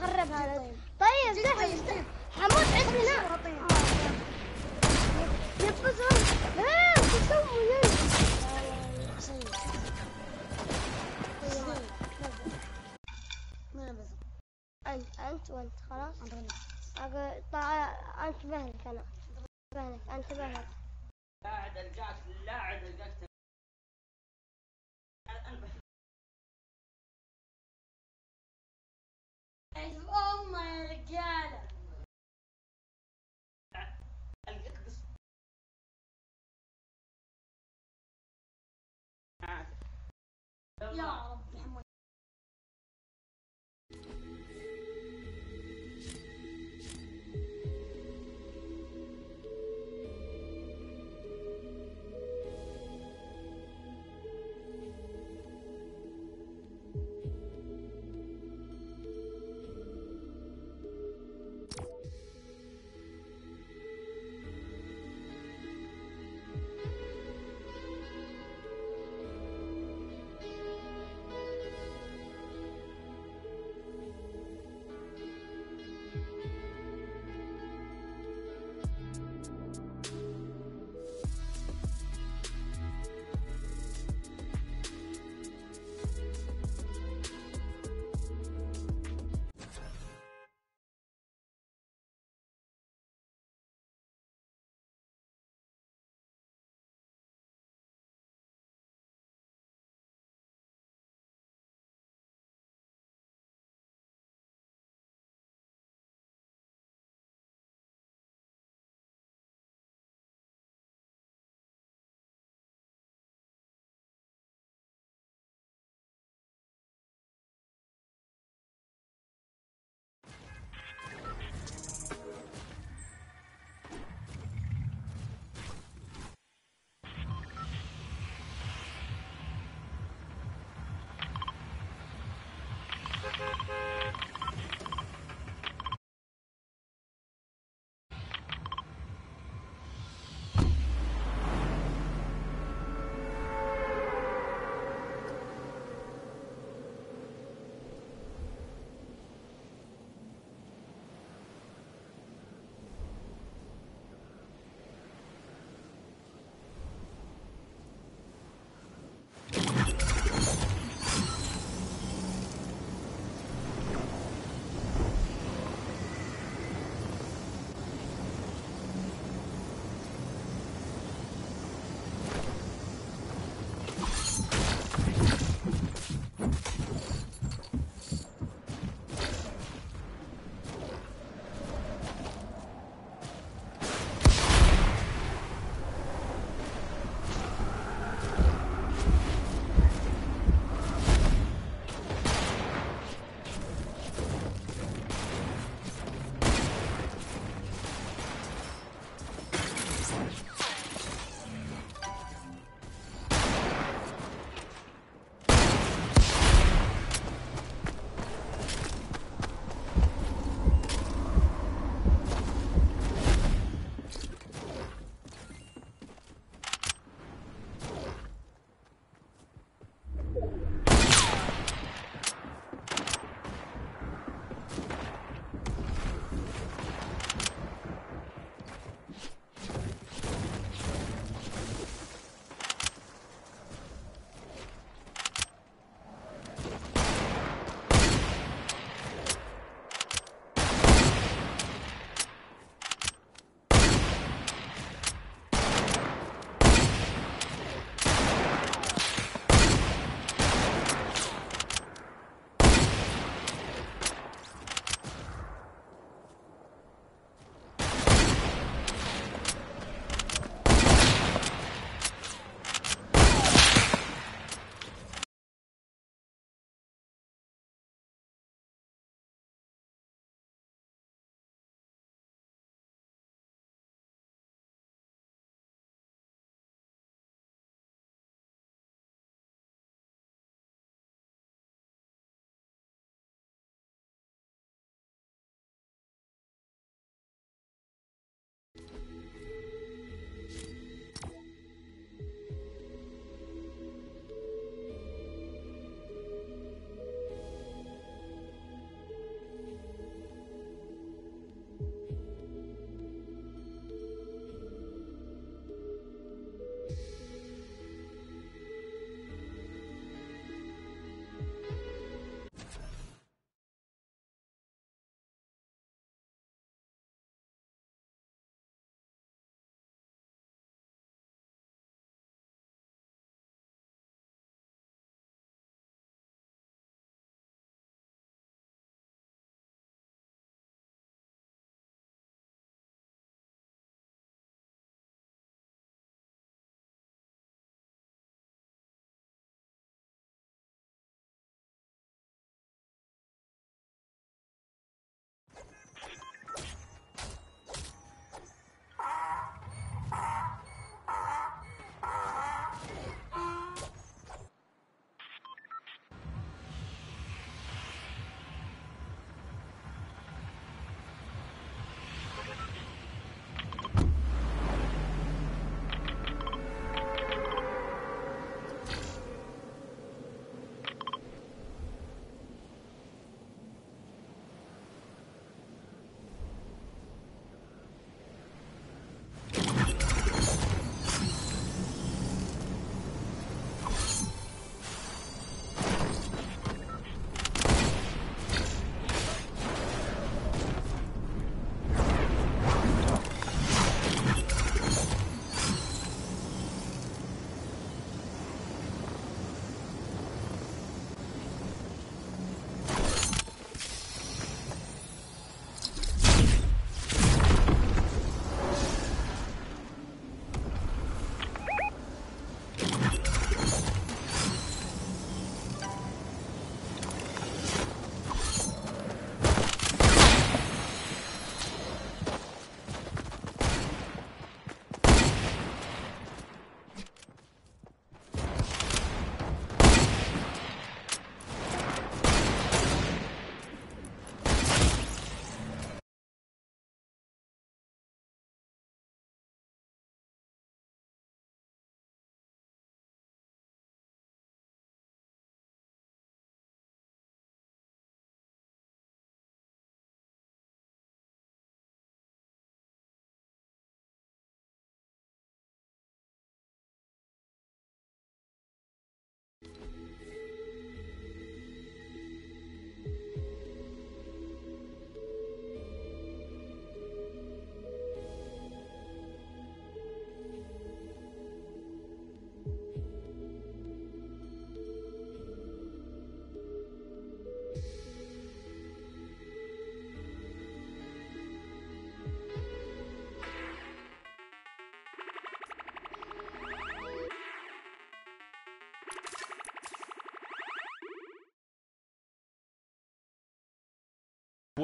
نخربها. طيب زين حمود عندنا يبزون. وش تسوي انت وانت خلاص انتبه لك انا انتبه لك. لا عاد القاك الله يا رجاله يا رب حمود.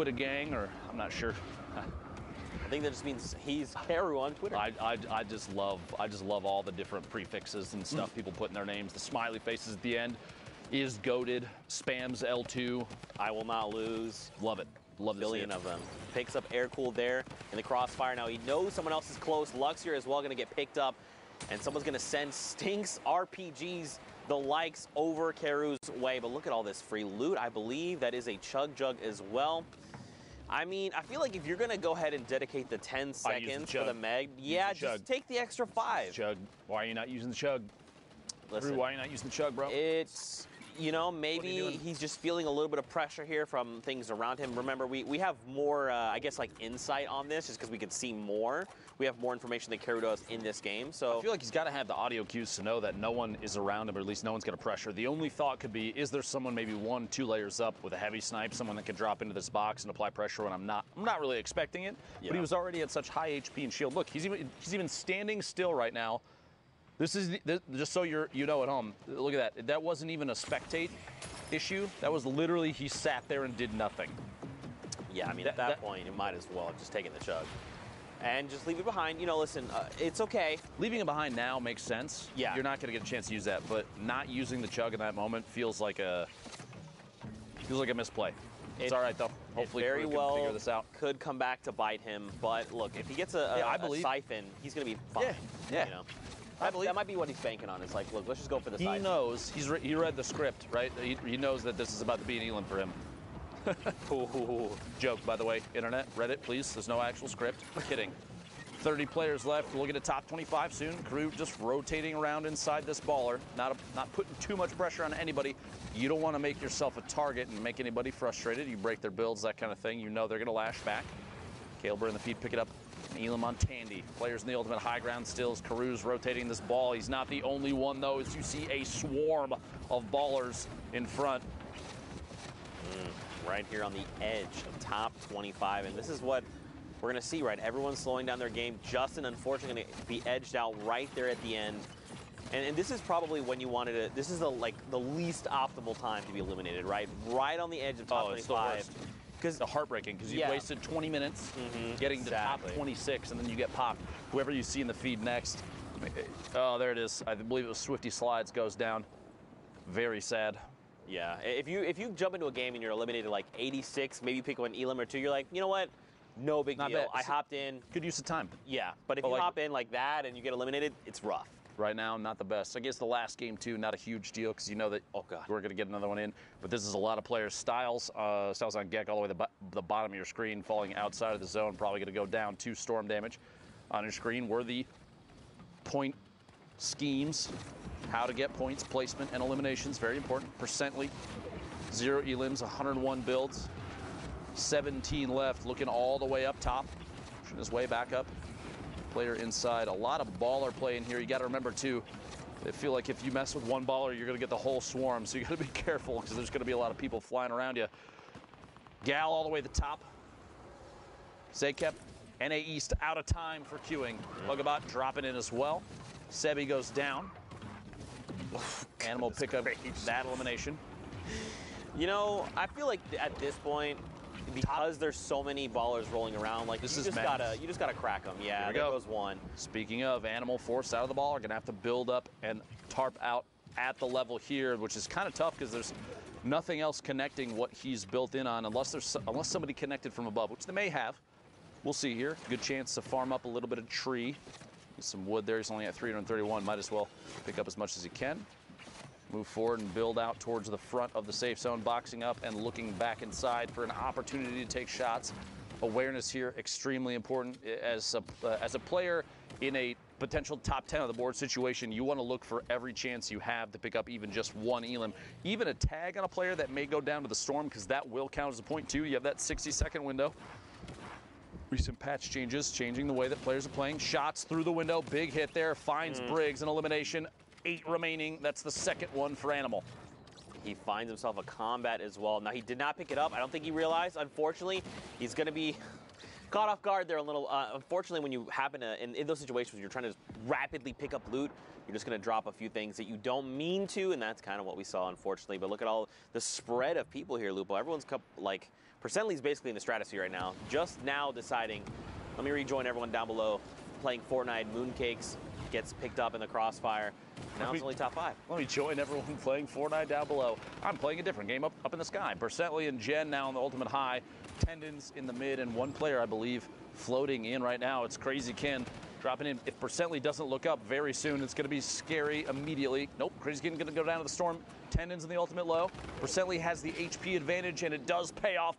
Twitter gang, or I'm not sure. I think that just means he's Karu on Twitter. I just love all the different prefixes and stuff people put in their names. The smiley faces at the end is goated, spams L2. I will not lose. Love it. Love a billion of them. Picks up air cool there in the crossfire. Now he knows someone else is close. Luxier as well going to get picked up, and someone's going to send Stinks RPGs the likes over Karu's way. But look at all this free loot. I believe that is a chug jug as well. I mean, I feel like if you're going to go ahead and dedicate the 10 seconds for the Meg, just take the extra 5. Chug. Why are you not using the chug? Listen, Drew, why are you not using the chug, bro? It's, you know, maybe he's just feeling a little bit of pressure here from things around him. Remember, we have more, I guess, like insight on this just because we can see more. We have more information than Karu does in this game. So I feel like he's got to have the audio cues to know that no one is around him, or at least no one's going to pressure. The only thought could be, is there someone maybe 1-2 layers up with a heavy snipe, someone that can drop into this box and apply pressure when I'm not really expecting it. Yeah. But he was already at such high HP and shield. Look, he's even standing still right now. This is just so you know at home. Look at that. That wasn't even a spectate issue. That was literally he sat there and did nothing. Yeah, I mean, at that point, you might as well have just taken the chug. And just leave it behind. You know, listen, it's okay. Leaving it behind now makes sense. Yeah. You're not going to get a chance to use that, but not using the chug in that moment feels like a misplay. It's all right, though. Hopefully, very can well figure this out. Could come back to bite him. But look, if he gets a siphon, he's going to be fine. Yeah. You know? That might be what he's banking on. It's like, look, let's just go for the siphon. He knows. He read the script, right? He knows that this is about to be an Elam for him. Joke, by the way, internet, Reddit, please. There's no actual script. Kidding. 30 players left. We'll look at a top 25 soon. Crew just rotating around inside this baller. Not putting too much pressure on anybody. You don't want to make yourself a target and make anybody frustrated. You break their builds, that kind of thing. You know they're going to lash back. Kalber in the feed, pick it up. Elam on Tandy. Players in the ultimate high ground stills. Karu's rotating this ball. He's not the only one, though, as you see a swarm of ballers in front. Right here on the edge of top 25. And this is what we're going to see, right? Everyone's slowing down their game. Justin, unfortunately, going to be edged out right there at the end. And this is probably when you wanted to, this is the least optimal time to be eliminated, right? Right on the edge of top 25. It's heartbreaking because you wasted 20 minutes getting to top 26, and then you get popped. Whoever you see in the feed next, oh, there it is. I believe it was Swifty Slides goes down. Very sad. Yeah, if you jump into a game and you're eliminated like 86, maybe pick one Elam or two, you're like, you know what? No big deal. I hopped in. Good use of time. Yeah, but if you hop in like that and you get eliminated, it's rough. Right now, not the best. I guess the last game, too, not a huge deal because you know that, we're going to get another one in. But this is a lot of players. Styles on Gek all the way to the bottom of your screen, falling outside of the zone. Probably going to go down 2 storm damage on your screen. Were the point schemes, how to get points, placement, and eliminations. Very important. Percently, 0 elims, 101 builds. 17 left, looking all the way up top. Pushing his way back up. Player inside. A lot of baller play in here. You got to remember, too, they feel like if you mess with one baller, you're going to get the whole swarm. So you got to be careful because there's going to be a lot of people flying around you. Gal all the way to the top. Zakep, NA East out of time for queuing. Hugabot dropping in as well. Sebi goes down. Animal pick up that elimination. You know, I feel like at this point, because there's so many ballers rolling around, like you just gotta crack them. Yeah, there goes one. Speaking of, Animal forced out of the ball, are gonna have to build up and tarp out at the level here, which is kind of tough because there's nothing else connecting what he's built in on, unless somebody connected from above, which they may have. We'll see here. Good chance to farm up a little bit of tree. Get some wood there. He's only at 331. Might as well pick up as much as he can. Move forward and build out towards the front of the safe zone, boxing up and looking back inside for an opportunity to take shots. Awareness here, extremely important. As a player in a potential top 10 on the board situation, you want to look for every chance you have to pick up even just one Elam. Even a tag on a player that may go down to the storm, because that will count as a point too. You have that 60-second window. Recent patch changes, changing the way that players are playing. Shots through the window, big hit there, finds Briggs, an elimination. 8 remaining. That's the second one for Animal. He finds himself a combat as well. Now, he did not pick it up. I don't think he realized. Unfortunately, he's going to be caught off guard there a little. Unfortunately, when you happen to, in those situations, you're trying to rapidly pick up loot, you're just going to drop a few things that you don't mean to, and that's kind of what we saw, unfortunately. But look at all the spread of people here, Lupo. Everyone's like, Percently's basically in the stratosphere right now, just now deciding, let me rejoin everyone down below, playing Fortnite. Mooncakes gets picked up in the crossfire. Now it's only top 5. Let me join everyone playing Fortnite down below. I'm playing a different game up in the sky. Percently and Jen now on the ultimate high. Tendons in the mid, and one player, I believe, floating in right now. It's Crazy Ken dropping in. If Percently doesn't look up very soon, it's going to be scary immediately. Nope, Crazy Ken going to go down to the storm. Tendons in the ultimate low. Percently has the HP advantage, and it does pay off.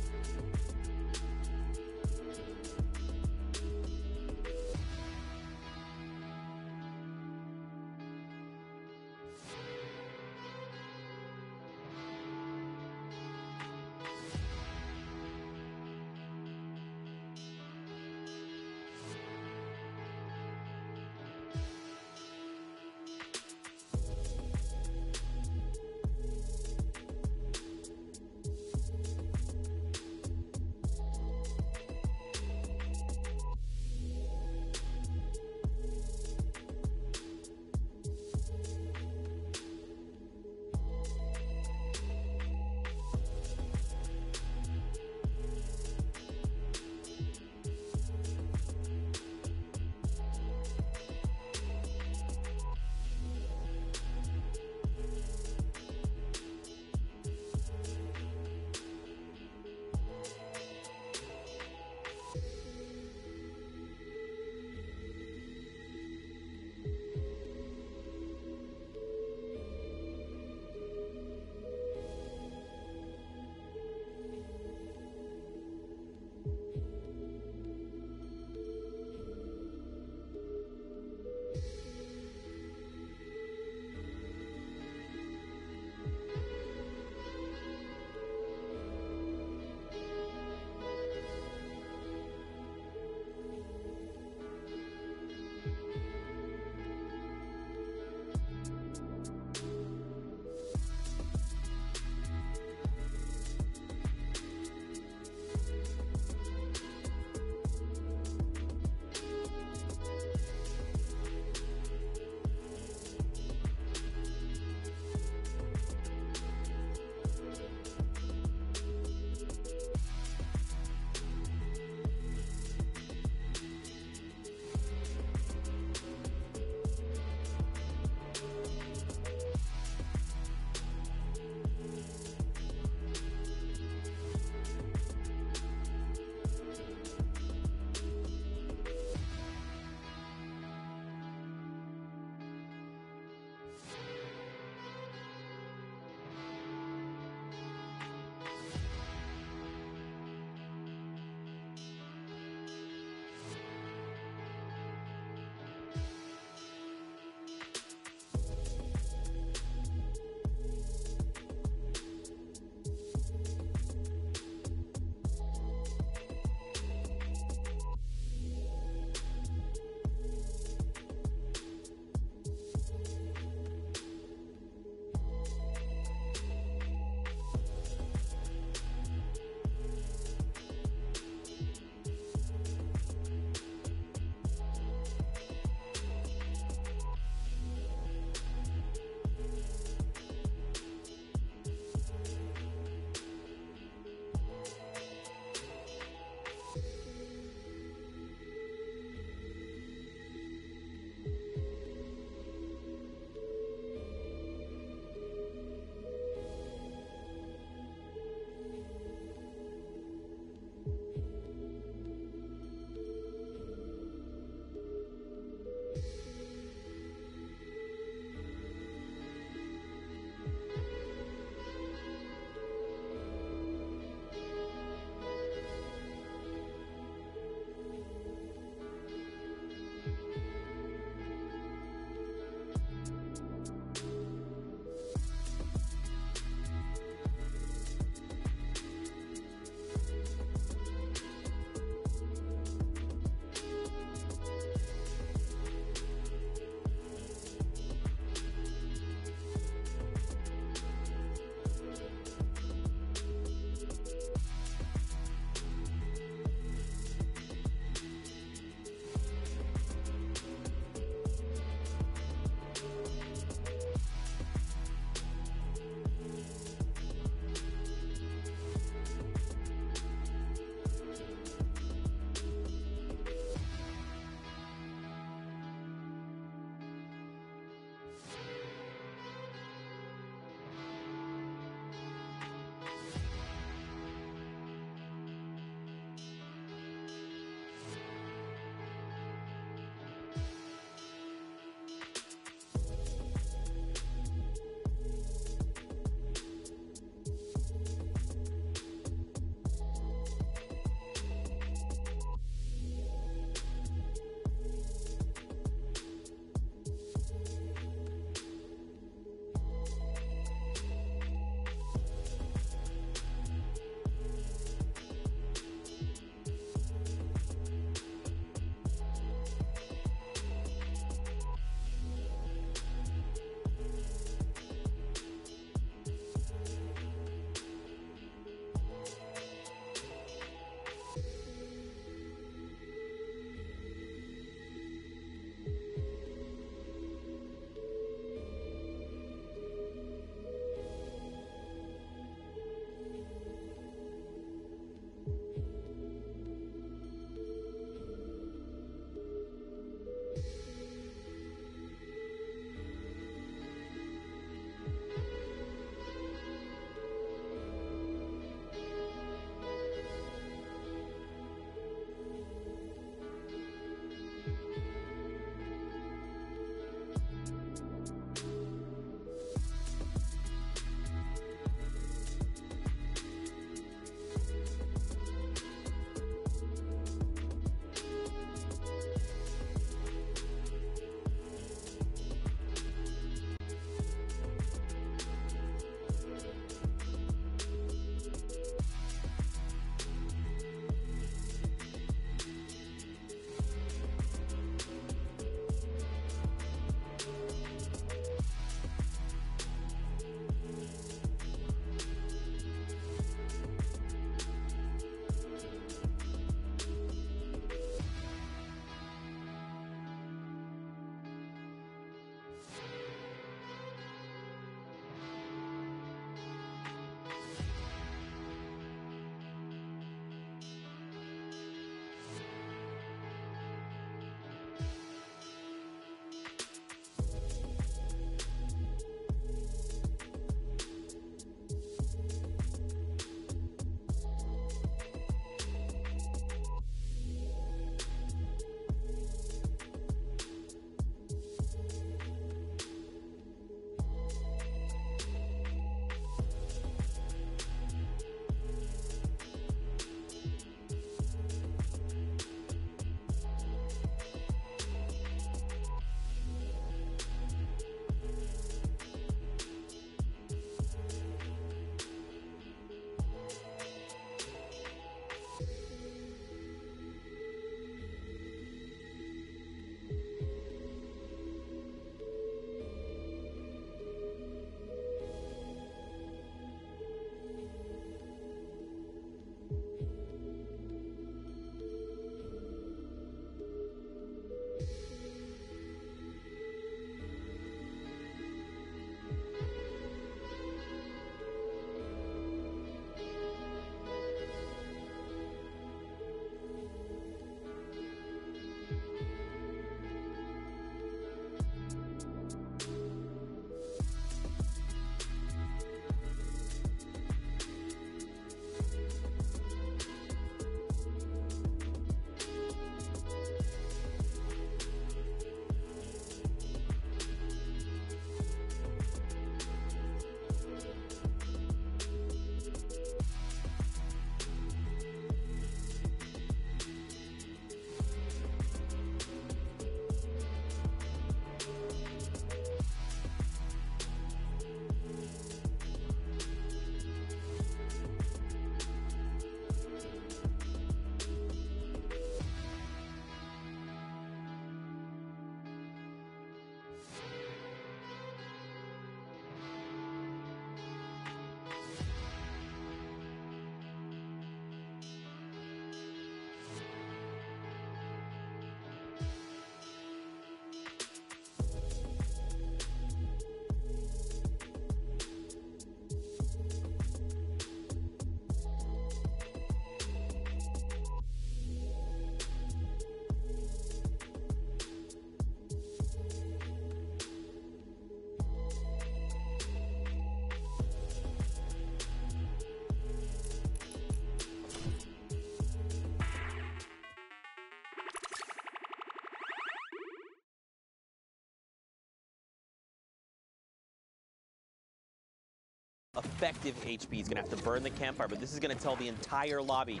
effective HP. He's going to have to burn the campfire, but this is going to tell the entire lobby.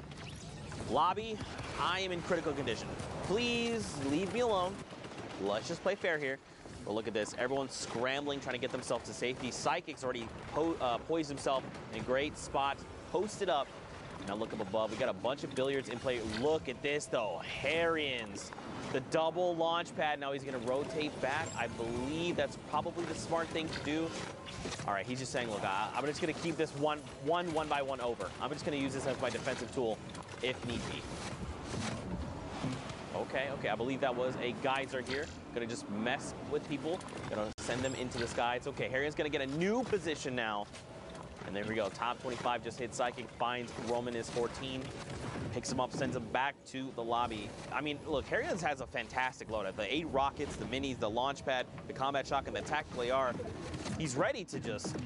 Lobby, I am in critical condition. Please leave me alone. Let's just play fair here. But look at this. Everyone's scrambling, trying to get themselves to safety. Psychic's already poised himself in a great spot, posted up. Now look up above. We got a bunch of billiards in play. Look at this, though. Harrians, the double launch pad. Now he's going to rotate back. I believe that's probably the smart thing to do. All right, he's just saying, look, I'm just going to keep this one by one over. I'm just going to use this as my defensive tool if need be. Okay, I believe that was a geyser here. Gonna just mess with people. Gonna send them into the sky. It's okay. Harrigan's gonna get a new position now. And there we go. Top 25 just hit Psychic. Finds Roman is 14. Picks him up, sends him back to the lobby. I mean, look, Harrigan's has a fantastic loadout. The 8 rockets, the minis, the launch pad, the combat shotgun, the tactical AR. He's ready to just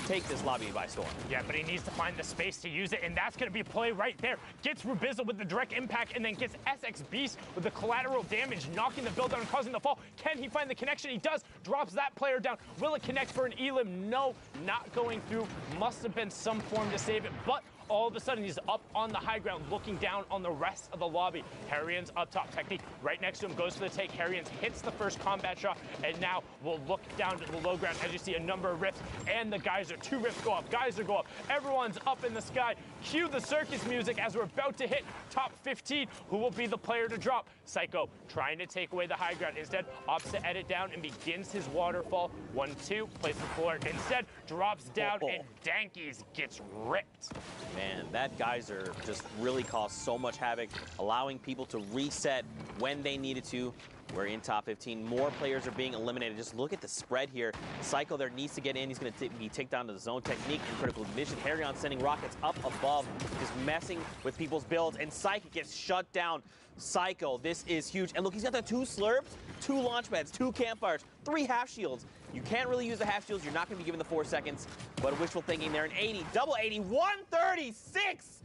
take this lobby by storm. Yeah, but he needs to find the space to use it, and that's going to be a play right there. Gets Rubizzle with the direct impact, and then gets SX Beast with the collateral damage, knocking the build down and causing the fall. Can he find the connection? He does. Drops that player down. Will it connect for an Elim? No, not going through. Must have been some form to save it, but all of a sudden, he's up on the high ground, looking down on the rest of the lobby. Harrigan's up top. Technique right next to him, goes for the take. Harrigan's hits the first combat shot, and now we'll look down to the low ground as you see a number of rifts, and the geyser. 2 rifts go up, geyser go up. Everyone's up in the sky. Cue the circus music as we're about to hit top 15. Who will be the player to drop? Psycho trying to take away the high ground. Instead, opts to edit down and begins his waterfall. 1-2, plays the floor. Instead, drops down, and Dankies gets ripped. Man, that geyser just really caused so much havoc, allowing people to reset when they needed to. We're in top 15. More players are being eliminated. Just look at the spread here. Psycho there needs to get in. He's going to be taken down to the zone. Technique and critical vision. Harrigan sending rockets up above, just messing with people's builds. And Psychic gets shut down. Psycho, this is huge. And look, he's got the 2 slurps, 2 launch pads, 2 campfires, 3 half shields. You can't really use the half shields. You're not going to be given the 4 seconds. But wishful thinking there. An 80, double 80, 136.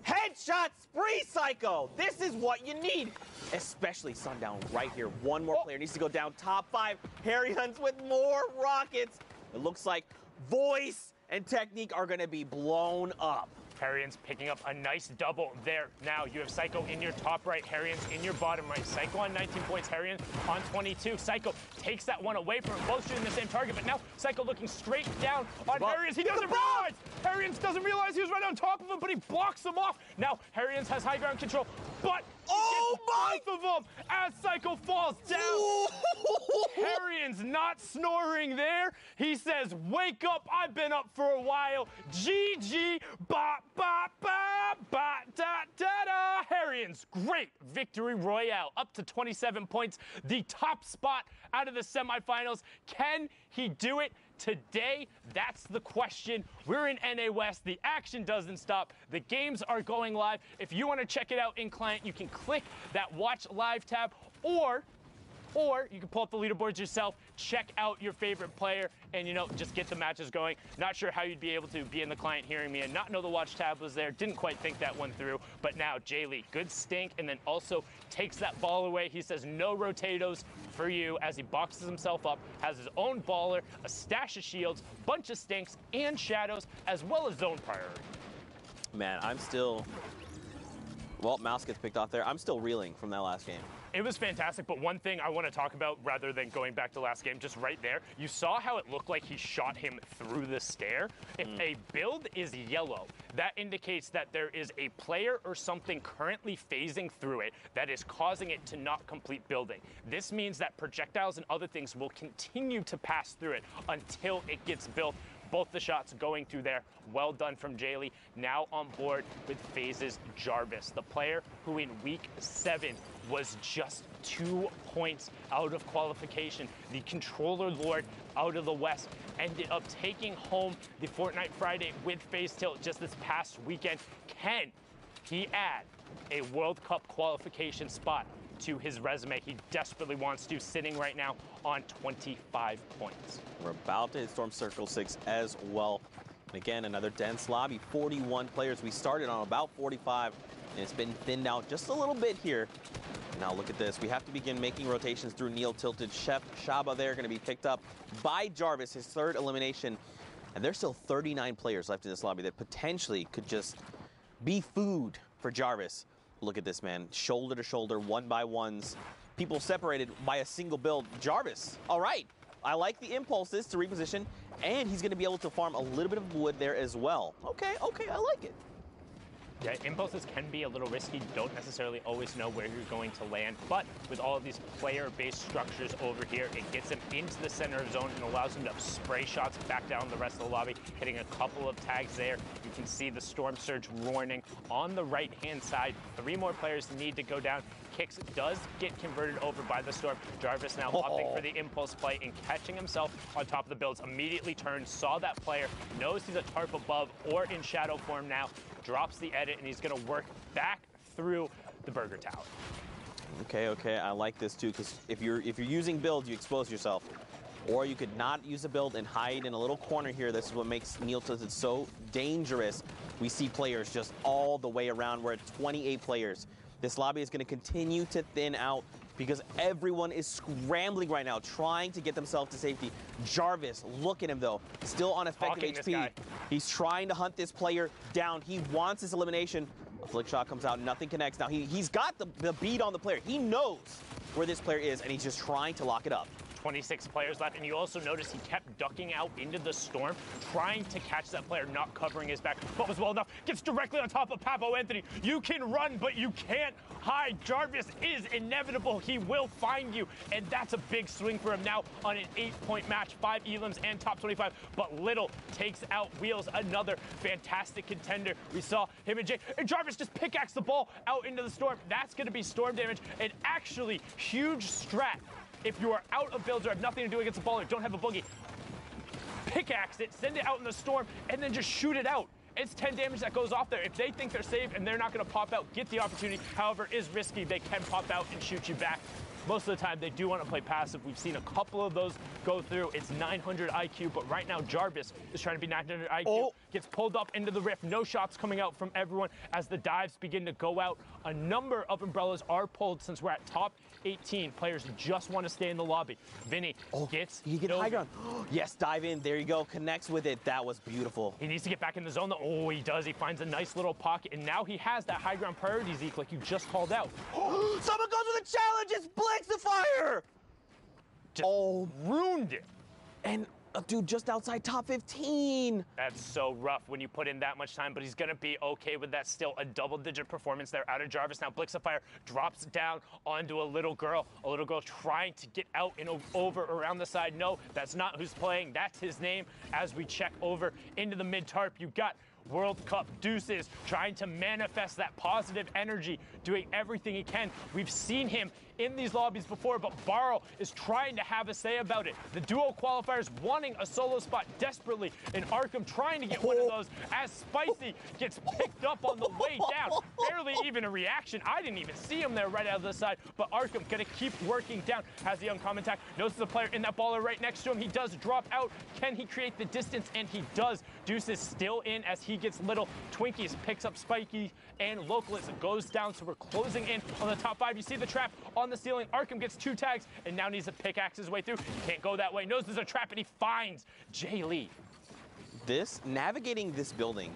Headshot spree, Psycho. This is what you need. Especially Sundown right here. One more player needs to go down. Top 5. Harry Hunts with more rockets. It looks like Voice and Technique are going to be blown up. Harrigan's picking up a nice double there. Now you have Psycho in your top right, Harrigan's in your bottom right. Psycho on 19 points, Harrigan on 22. Psycho takes that one away from him, both shooting the same target, but now Psycho looking straight down on Harrigan's. He doesn't realize! Harrigan's doesn't realize he was right on top of him, but he blocks him off. Now Harrigan's has high ground control, but both of them as Psycho falls down. Harrigan's not snoring there. He says, wake up, I've been up for a while. GG, ba ba ba ba da da da. Harrigan's great victory royale, up to 27 points, the top spot out of the semifinals. Can he do it today? That's the question. We're in NA West. The action doesn't stop. The games are going live. If you want to check it out in client, you can click that watch live tab, or you can pull up the leaderboards yourself, check out your favorite player, and, you know, just get the matches going. Not sure how you'd be able to be in the client hearing me and not know the watch tab was there. Didn't quite think that one through. But now, Jaylee, good stink, and then also takes that ball away. He says, no rotatos for you, as he boxes himself up, has his own baller, a stash of shields, bunch of stinks, and shadows, as well as zone priority. Man, I'm still... Well, Mouse gets picked off there. I'm still reeling from that last game. It was fantastic, but one thing I want to talk about, rather than going back to last game, just right there, you saw how it looked like he shot him through the stair. If a build is yellow, that indicates that there is a player or something currently phasing through it that is causing it to not complete building. This means that projectiles and other things will continue to pass through it until it gets built. Both the shots going through there. Well done from Jaylee. Now on board with Phases Jarvis, the player who in week 7 was just 2 points out of qualification. The controller lord out of the West ended up taking home the Fortnite Friday with Phase Tilt just this past weekend. Can he add a World Cup qualification spot to his resume? He desperately wants to, sitting right now on 25 points. We're about to hit Storm Circle 6 as well. And again, another dense lobby, 41 players. We started on about 45, and it's been thinned out just a little bit here. Now look at this. We have to begin making rotations through Neil Tilted. Chef Shaba there going to be picked up by Jarvis, his 3rd elimination And there's still 39 players left in this lobby that potentially could just be food for Jarvis. Look at this, man. Shoulder to shoulder, one by ones. People separated by a single build. Jarvis, all right. I like the impulses to reposition, and he's going to be able to farm a little bit of wood there as well. Okay, I like it. Yeah, impulses can be a little risky. You don't necessarily always know where you're going to land, but with all of these player-based structures over here, it gets him into the center of zone and allows him to spray shots back down the rest of the lobby, hitting a couple of tags there. You can see the Storm Surge warning on the right-hand side. 3 more players need to go down. Kicks does get converted over by the Storm. Jarvis now opting for the impulse play and catching himself on top of the builds. Immediately turns, saw that player, knows he's a tarp above or in shadow form now, drops the edit, and he's going to work back through the Burger Tower. Okay, I like this too, because if you're using builds, you expose yourself. Or you could not use a build and hide in a little corner here. This is what makes Neil Tilted so dangerous. We see players just all the way around. We're at 28 players. This lobby is going to continue to thin out because everyone is scrambling right now, trying to get themselves to safety. Jarvis, look at him though, still on effective HP. He's trying to hunt this player down. He wants his elimination. A flick shot comes out, nothing connects. Now he's got the beat on the player. He knows where this player is, and he's just trying to lock it up. 26 players left, and you also notice he kept ducking out into the storm, trying to catch that player, not covering his back, but was well enough. Gets directly on top of Papo Anthony. You can run, but you can't hide. Jarvis is inevitable. He will find you, and that's a big swing for him now on an 8-point match, 5 elims and top 25, but Little takes out Wheels, another fantastic contender. We saw him and Jay, and Jarvis just pickaxe the ball out into the storm. That's going to be storm damage, and actually huge strat. If you are out of builds or have nothing to do against a ball or don't have a boogie, pickaxe it, send it out in the storm, and then just shoot it out. It's 10 damage that goes off there. If they think they're safe and they're not going to pop out, get the opportunity. However, it is risky. They can pop out and shoot you back. Most of the time, they do want to play passive. We've seen a couple of those go through. It's 900 IQ, but right now, Jarvis is trying to be 900 IQ. Gets pulled up into the rift. No shots coming out from everyone as the dives begin to go out. A number of umbrellas are pulled since we're at top 18. Players just want to stay in the lobby. Vinny gets he get high ground. Yes, dive in. There you go. Connects with it. That was beautiful. He needs to get back in the zone. Oh, he does. He finds a nice little pocket, and now he has that high ground priority, Zeke, like you just called out. Someone goes with a challenge. It's Blixifier. Just ruined it. And dude, just outside top 15. That's so rough when you put in that much time, but he's going to be okay with that. Still a double-digit performance there out of Jarvis. Now Blixifier drops down onto a little girl trying to get out and over around the side. No, that's not who's playing. That's his name. As we check over into the mid-tarp, you got World Cup Deuces trying to manifest that positive energy, doing everything he can. We've seen him in these lobbies before, but Barrow is trying to have a say about it. The duo qualifiers wanting a solo spot desperately, and Arkham trying to get one of those as Spicy gets picked up on the way down. Barely even a reaction. I didn't even see him there right out of the side, but Arkham gonna keep working down. Has the uncommon attack, notices the player in that baller right next to him. He does drop out. Can he create the distance? And he does. Deuce is still in as he gets Little. Twinkies picks up Spiky and Localist goes down, so we're closing in on the top 5. You see the trap on the ceiling. Arkham gets 2 tags and now needs to pickaxe his way through. He can't go that way. Knows there's a trap and he finds Jay Lee. Navigating this building,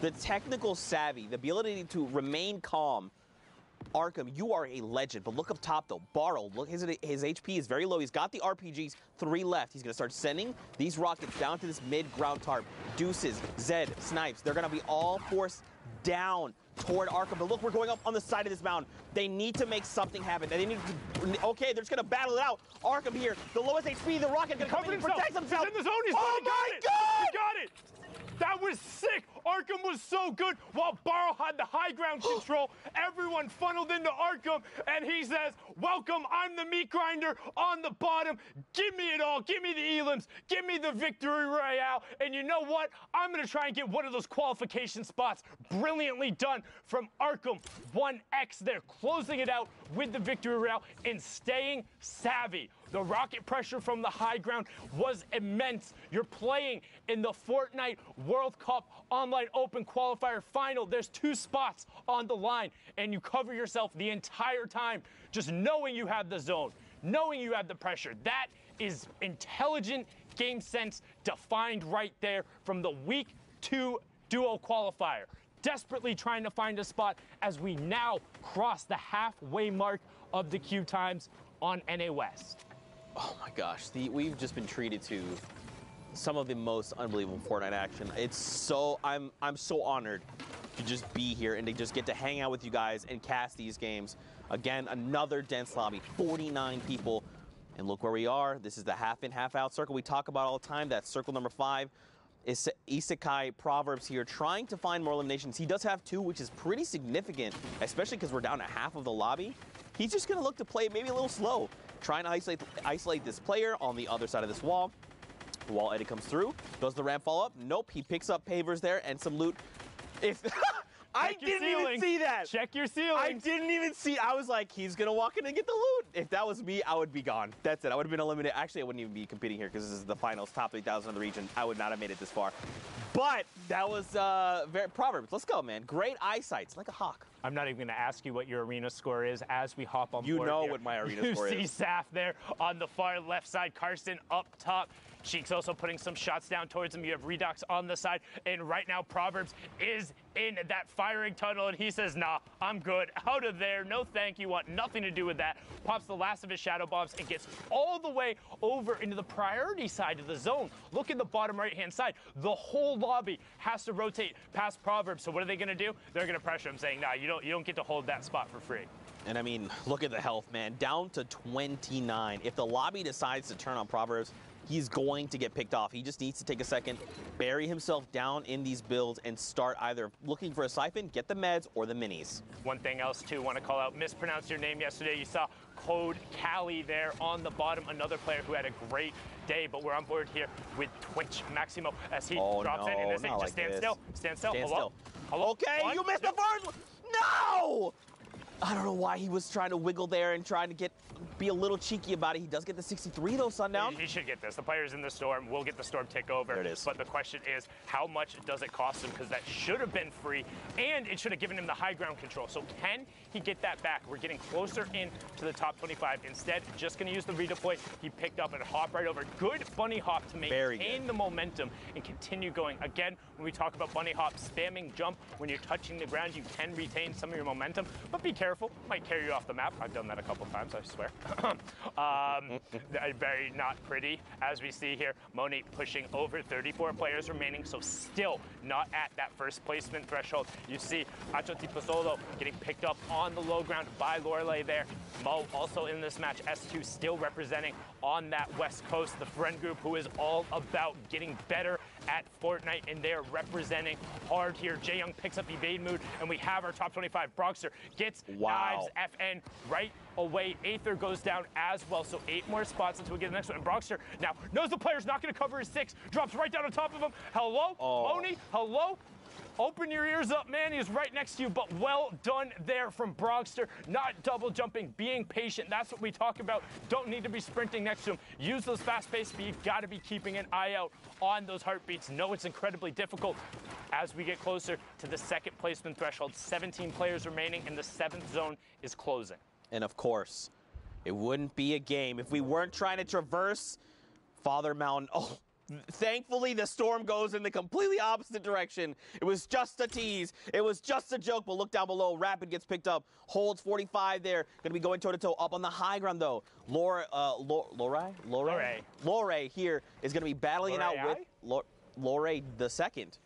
the technical savvy, the ability to remain calm. Arkham, you are a legend, but look up top though. Barrow, look, his HP is very low. He's got the RPGs, 3 left. He's gonna start sending these rockets down to this mid-ground tarp. Deuces, Zed, Snipes, they're gonna be all forced down toward Arkham. But look, we're going up on the side of this mountain. They need to make something happen. They need to, okay, they're just gonna battle it out. Arkham here, the lowest HP, the rocket gonna come in and protect himself. He's in the zone, he's oh my God! He got it! That was sick. Arkham was so good. While Barrow had the high ground control, everyone funneled into Arkham, and he says, welcome, I'm the meat grinder on the bottom. Give me it all. Give me the elims. Give me the victory royale. And you know what? I'm going to try and get one of those qualification spots. Brilliantly done from Arkham. 1x there, closing it out with the victory royale and staying savvy. The rocket pressure from the high ground was immense. You're playing in the Fortnite World Cup Online Open Qualifier Final. There's 2 spots on the line, and you cover yourself the entire time just knowing you have the zone, knowing you have the pressure. That is intelligent game sense defined right there from the week 2 duo qualifier. Desperately trying to find a spot as we now cross the halfway mark of the queue times on NA West. Oh my gosh, we've just been treated to some of the most unbelievable Fortnite action. It's so, I'm so honored to just be here and to just get to hang out with you guys and cast these games. Again, another dense lobby, 49 people. And look where we are. This is the half in, half out circle we talk about all the time. That's circle number 5. Is Isekai Proverbs here trying to find more eliminations. He does have 2, which is pretty significant, especially because we're down to half of the lobby. He's just going to look to play maybe a little slow, trying to isolate this player on the other side of this wall. Wall Eddie comes through. Does the ramp fall up? Nope. He picks up pavers there and some loot. If I didn't even see that. Check your ceiling. I didn't even see. I was like, he's going to walk in and get the loot. If that was me, I would be gone. That's it. I would have been eliminated. Actually, I wouldn't even be competing here because this is the finals, top 3,000 of the region. I would not have made it this far. But that was very Proverbs. Let's go, man. Great eyesight. It's like a hawk. I'm not even going to ask you what your arena score is as we hop on board. You know here. what my arena score is. You see Saf there on the far left side. Karsten up top. Cheeks also putting some shots down towards him. You have Redux on the side. And right now, Proverbs is in that firing tunnel. And he says, nah, I'm good. Out of there. No thank you. Want nothing to do with that. Pops the last of his shadow bombs and gets all the way over into the priority side of the zone. Look at the bottom right-hand side. The whole lobby has to rotate past Proverbs. So what are they going to do? They're going to pressure him, saying, nah, you don't get to hold that spot for free. And I mean, look at the health, man. Down to 29. If the lobby decides to turn on Proverbs, he's going to get picked off. He just needs to take a second, bury himself down in these builds, and start either looking for a siphon, get the meds, or the minis. One thing else, too, want to call out, mispronounced your name yesterday. You saw Code Cali there on the bottom, another player who had a great day, but we're on board here with Twitch Maximo as he drops in and they say, just stand still. Stand still. Hello? Hello? Okay, you missed the first one. No! I don't know why he was trying to wiggle there and trying to be a little cheeky about it. He does get the 63 though, Sundown. He should get this. The player's in the storm. We'll get the storm take over. There it is. But the question is, how much does it cost him? Because that should have been free, and it should have given him the high ground control. So can he get that back? We're getting closer in to the top 25. Instead, just going to use the redeploy. He picked up and hop right over. Good bunny hop to maintain the momentum and continue going. Again, when we talk about bunny hop, spamming jump, when you're touching the ground, you can retain some of your momentum. But be careful. Might carry you off the map. I've done that a couple times, I swear. Very not pretty. As we see here, Moni pushing over 34 players remaining, so still not at that first placement threshold. You see Acho Tipasolo getting picked up on the low ground by Lorelei there. Mo also in this match. S2 still representing on that West Coast, the friend group who is all about getting better at Fortnite, and they're representing hard here. Jae Young picks up evade mood, and we have our top 25. Broxter gets knives FN right away. Aether goes down as well, so 8 more spots until we get the next one. And Broxter now knows the player's not going to cover his 6, drops right down on top of him. Hello? Moni? Hello? Open your ears up, man. He's right next to you, but well done there from Broxter. Not double jumping, being patient. That's what we talk about. Don't need to be sprinting next to him. Use those fast-paced speed. Got to be keeping an eye out on those heartbeats. No, it's incredibly difficult as we get closer to the second placement threshold. 17 players remaining, and the 7th zone is closing. And of course, it wouldn't be a game if we weren't trying to traverse Father Mountain. Oh, thankfully, the storm goes in the completely opposite direction. It was just a tease. It was just a joke, but look down below. Rapid gets picked up. Holds 45 there. Going to be going toe-to-toe up on the high ground, though. Lorei here is going to be battling it out with Lorei the second.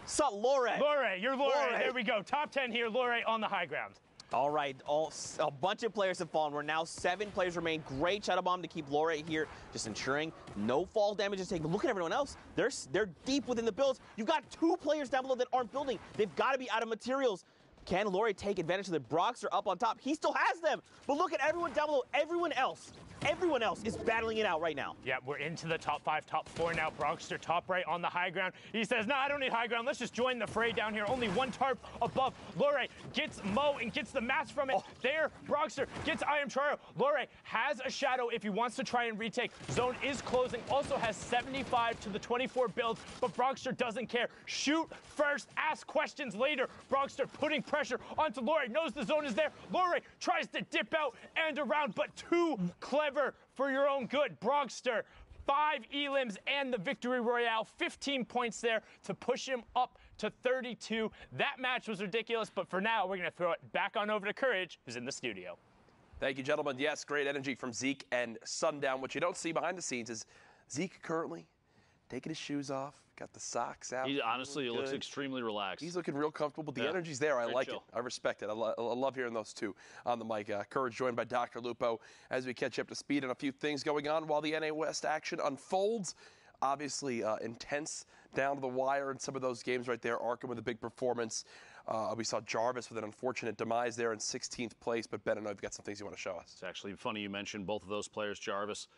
Sup, Lorei? Lorei, you're Lorei. There we go. Top 10 here. Lorei on the high ground. All right, a bunch of players have fallen. We're now 7 players remain. Great shadow bomb to keep Lorei here, just ensuring no fall damage is taken. But look at everyone else. They're deep within the builds. You've got 2 players down below that aren't building. They've got to be out of materials. Can Lorei take advantage of the Broxer up on top? He still has them. But look at everyone down below. Everyone else is battling it out right now. Yeah, we're into the top 5, top 4 now. Broxter top right on the high ground. He says, no, I don't need high ground. Let's just join the fray down here. Only 1 tarp above. Lorei gets Mo and gets the match from it. There, Broxter gets I Am Charo. Lorei has a shadow if he wants to try and retake. Zone is closing. Also has 75 to the 24 builds, but Broxter doesn't care. Shoot first, ask questions later. Broxter putting pressure onto Lorei. Knows the zone is there. Lorei tries to dip out and around, but too clever for your own good. Broxter 5 elims and the victory royale. 15 points there to push him up to 32. That match was ridiculous, but for now, we're going to throw it back on over to Courage, who's in the studio. Thank you, gentlemen. Yes, great energy from Zeke and Sundown. What you don't see behind the scenes is Zeke currently taking his shoes off, got the socks out. He honestly looks extremely relaxed. He's looking real comfortable. The energy's there. I like it. I respect it. I love hearing those two on the mic. Courage joined by Dr. Lupo as we catch up to speed on a few things going on while the NA West action unfolds. Obviously intense down to the wire in some of those games right there. Arkham with a big performance. We saw Jarvis with an unfortunate demise there in 16th place. But Ben, I know you've got some things you want to show us. It's actually funny you mentioned both of those players, Jarvis.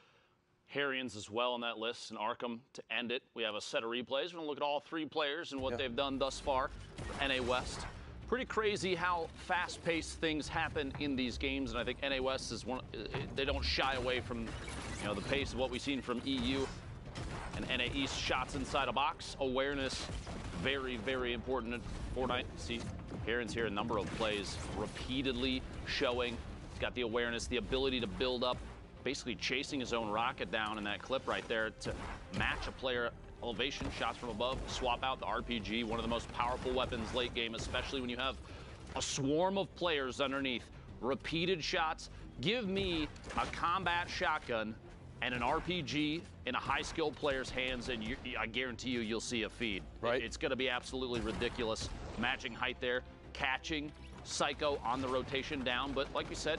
Harians as well on that list, and Arkham to end it. We have a set of replays. We're going to look at all 3 players and what they've done thus far for NA West. Pretty crazy how fast-paced things happen in these games, and I think NA West is one. They don't shy away from, the pace of what we've seen from EU and NA East. Shots inside a box, awareness, very, very important at Fortnite. See, Harians here, a number of plays repeatedly showing. He's got the awareness, the ability to build up. Basically chasing his own rocket down in that clip right there to match a player elevation, shots from above, swap out the RPG, one of the most powerful weapons late game, especially when you have a swarm of players underneath. Repeated shots. Give me a combat shotgun and an RPG in a high-skilled player's hands, and I guarantee you'll see a feed. Right. It's going to be absolutely ridiculous. Matching height there, catching Psycho on the rotation down, but like we said,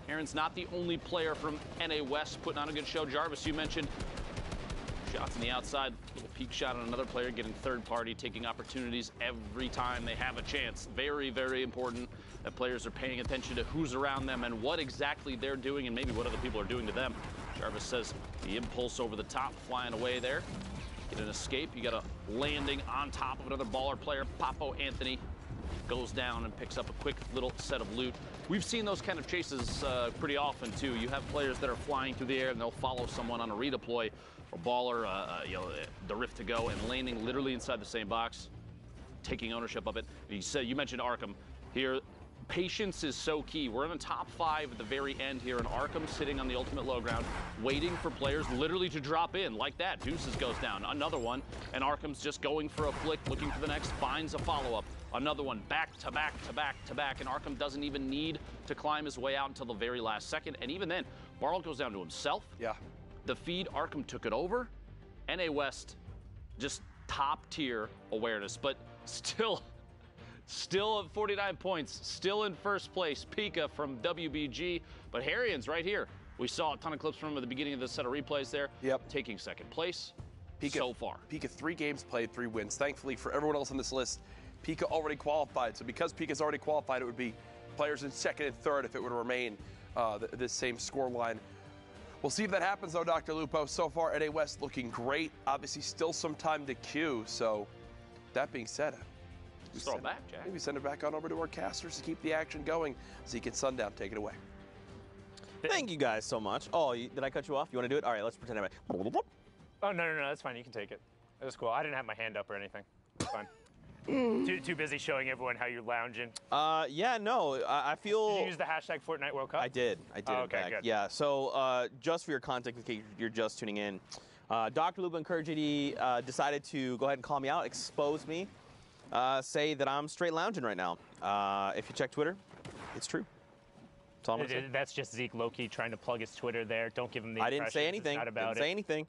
Aaron's not the only player from NA West putting on a good show. Jarvis, you mentioned shots on the outside, little peek shot on another player, getting third party, taking opportunities every time they have a chance. Very, very important that players are paying attention to who's around them and what exactly they're doing and maybe what other people are doing to them. Jarvis says the impulse over the top, flying away there. Get an escape. You got a landing on top of another baller player. Papo Anthony goes down and picks up a quick little set of loot. We've seen those kind of chases pretty often, too. You have players that are flying through the air, and they'll follow someone on a redeploy, or baller, the rift to go, and landing literally inside the same box, taking ownership of it. You mentioned Arkham here. Patience is so key. We're in the top 5 at the very end here, and Arkham sitting on the ultimate low ground, waiting for players literally to drop in. Like that, Deuces goes down, another one, and Arkham's just going for a flick, looking for the next, finds a follow-up. Another one, back to back to back to back, and Arkham doesn't even need to climb his way out until the very last second, and even then, Barl goes down to himself. Yeah. The feed, Arkham took it over. NA West, just top-tier awareness, but still at 49 points, still in first place. Pika from WBG, but Harians right here. We saw a ton of clips from him at the beginning of the set of replays there. Yep. Taking second place Pika, so far. Pika 3 games played, 3 wins. Thankfully for everyone else on this list, Pika already qualified. So because Pika's already qualified, it would be players in second and third if it would remain this same score line. We'll see if that happens, though, Dr. Lupo. So far, NA West looking great. Obviously, still some time to queue. So that being said, Let's throw it back, Jack. maybe send it back on over to our casters to keep the action going. Zeke and Sundown, take it away. Thank you guys so much. Oh, did I cut you off? You want to do it? All right, let's pretend I Oh, no, that's fine. You can take it. It was cool. I didn't have my hand up or anything. It's fine. Too busy showing everyone how you're lounging. Yeah, no, I feel... Did you use the hashtag Fortnite World Cup? I did. Oh, okay, good. Yeah, so just for your context, in case you're just tuning in, Dr. Lupo and Courage GD decided to go ahead and call me out, expose me, say that I'm straight lounging right now. If you check Twitter, it's true. That's all I'm gonna say. That's just Zeke low-key trying to plug his Twitter there. Don't give him the I impression. didn't say anything. It's not about Didn't say anything.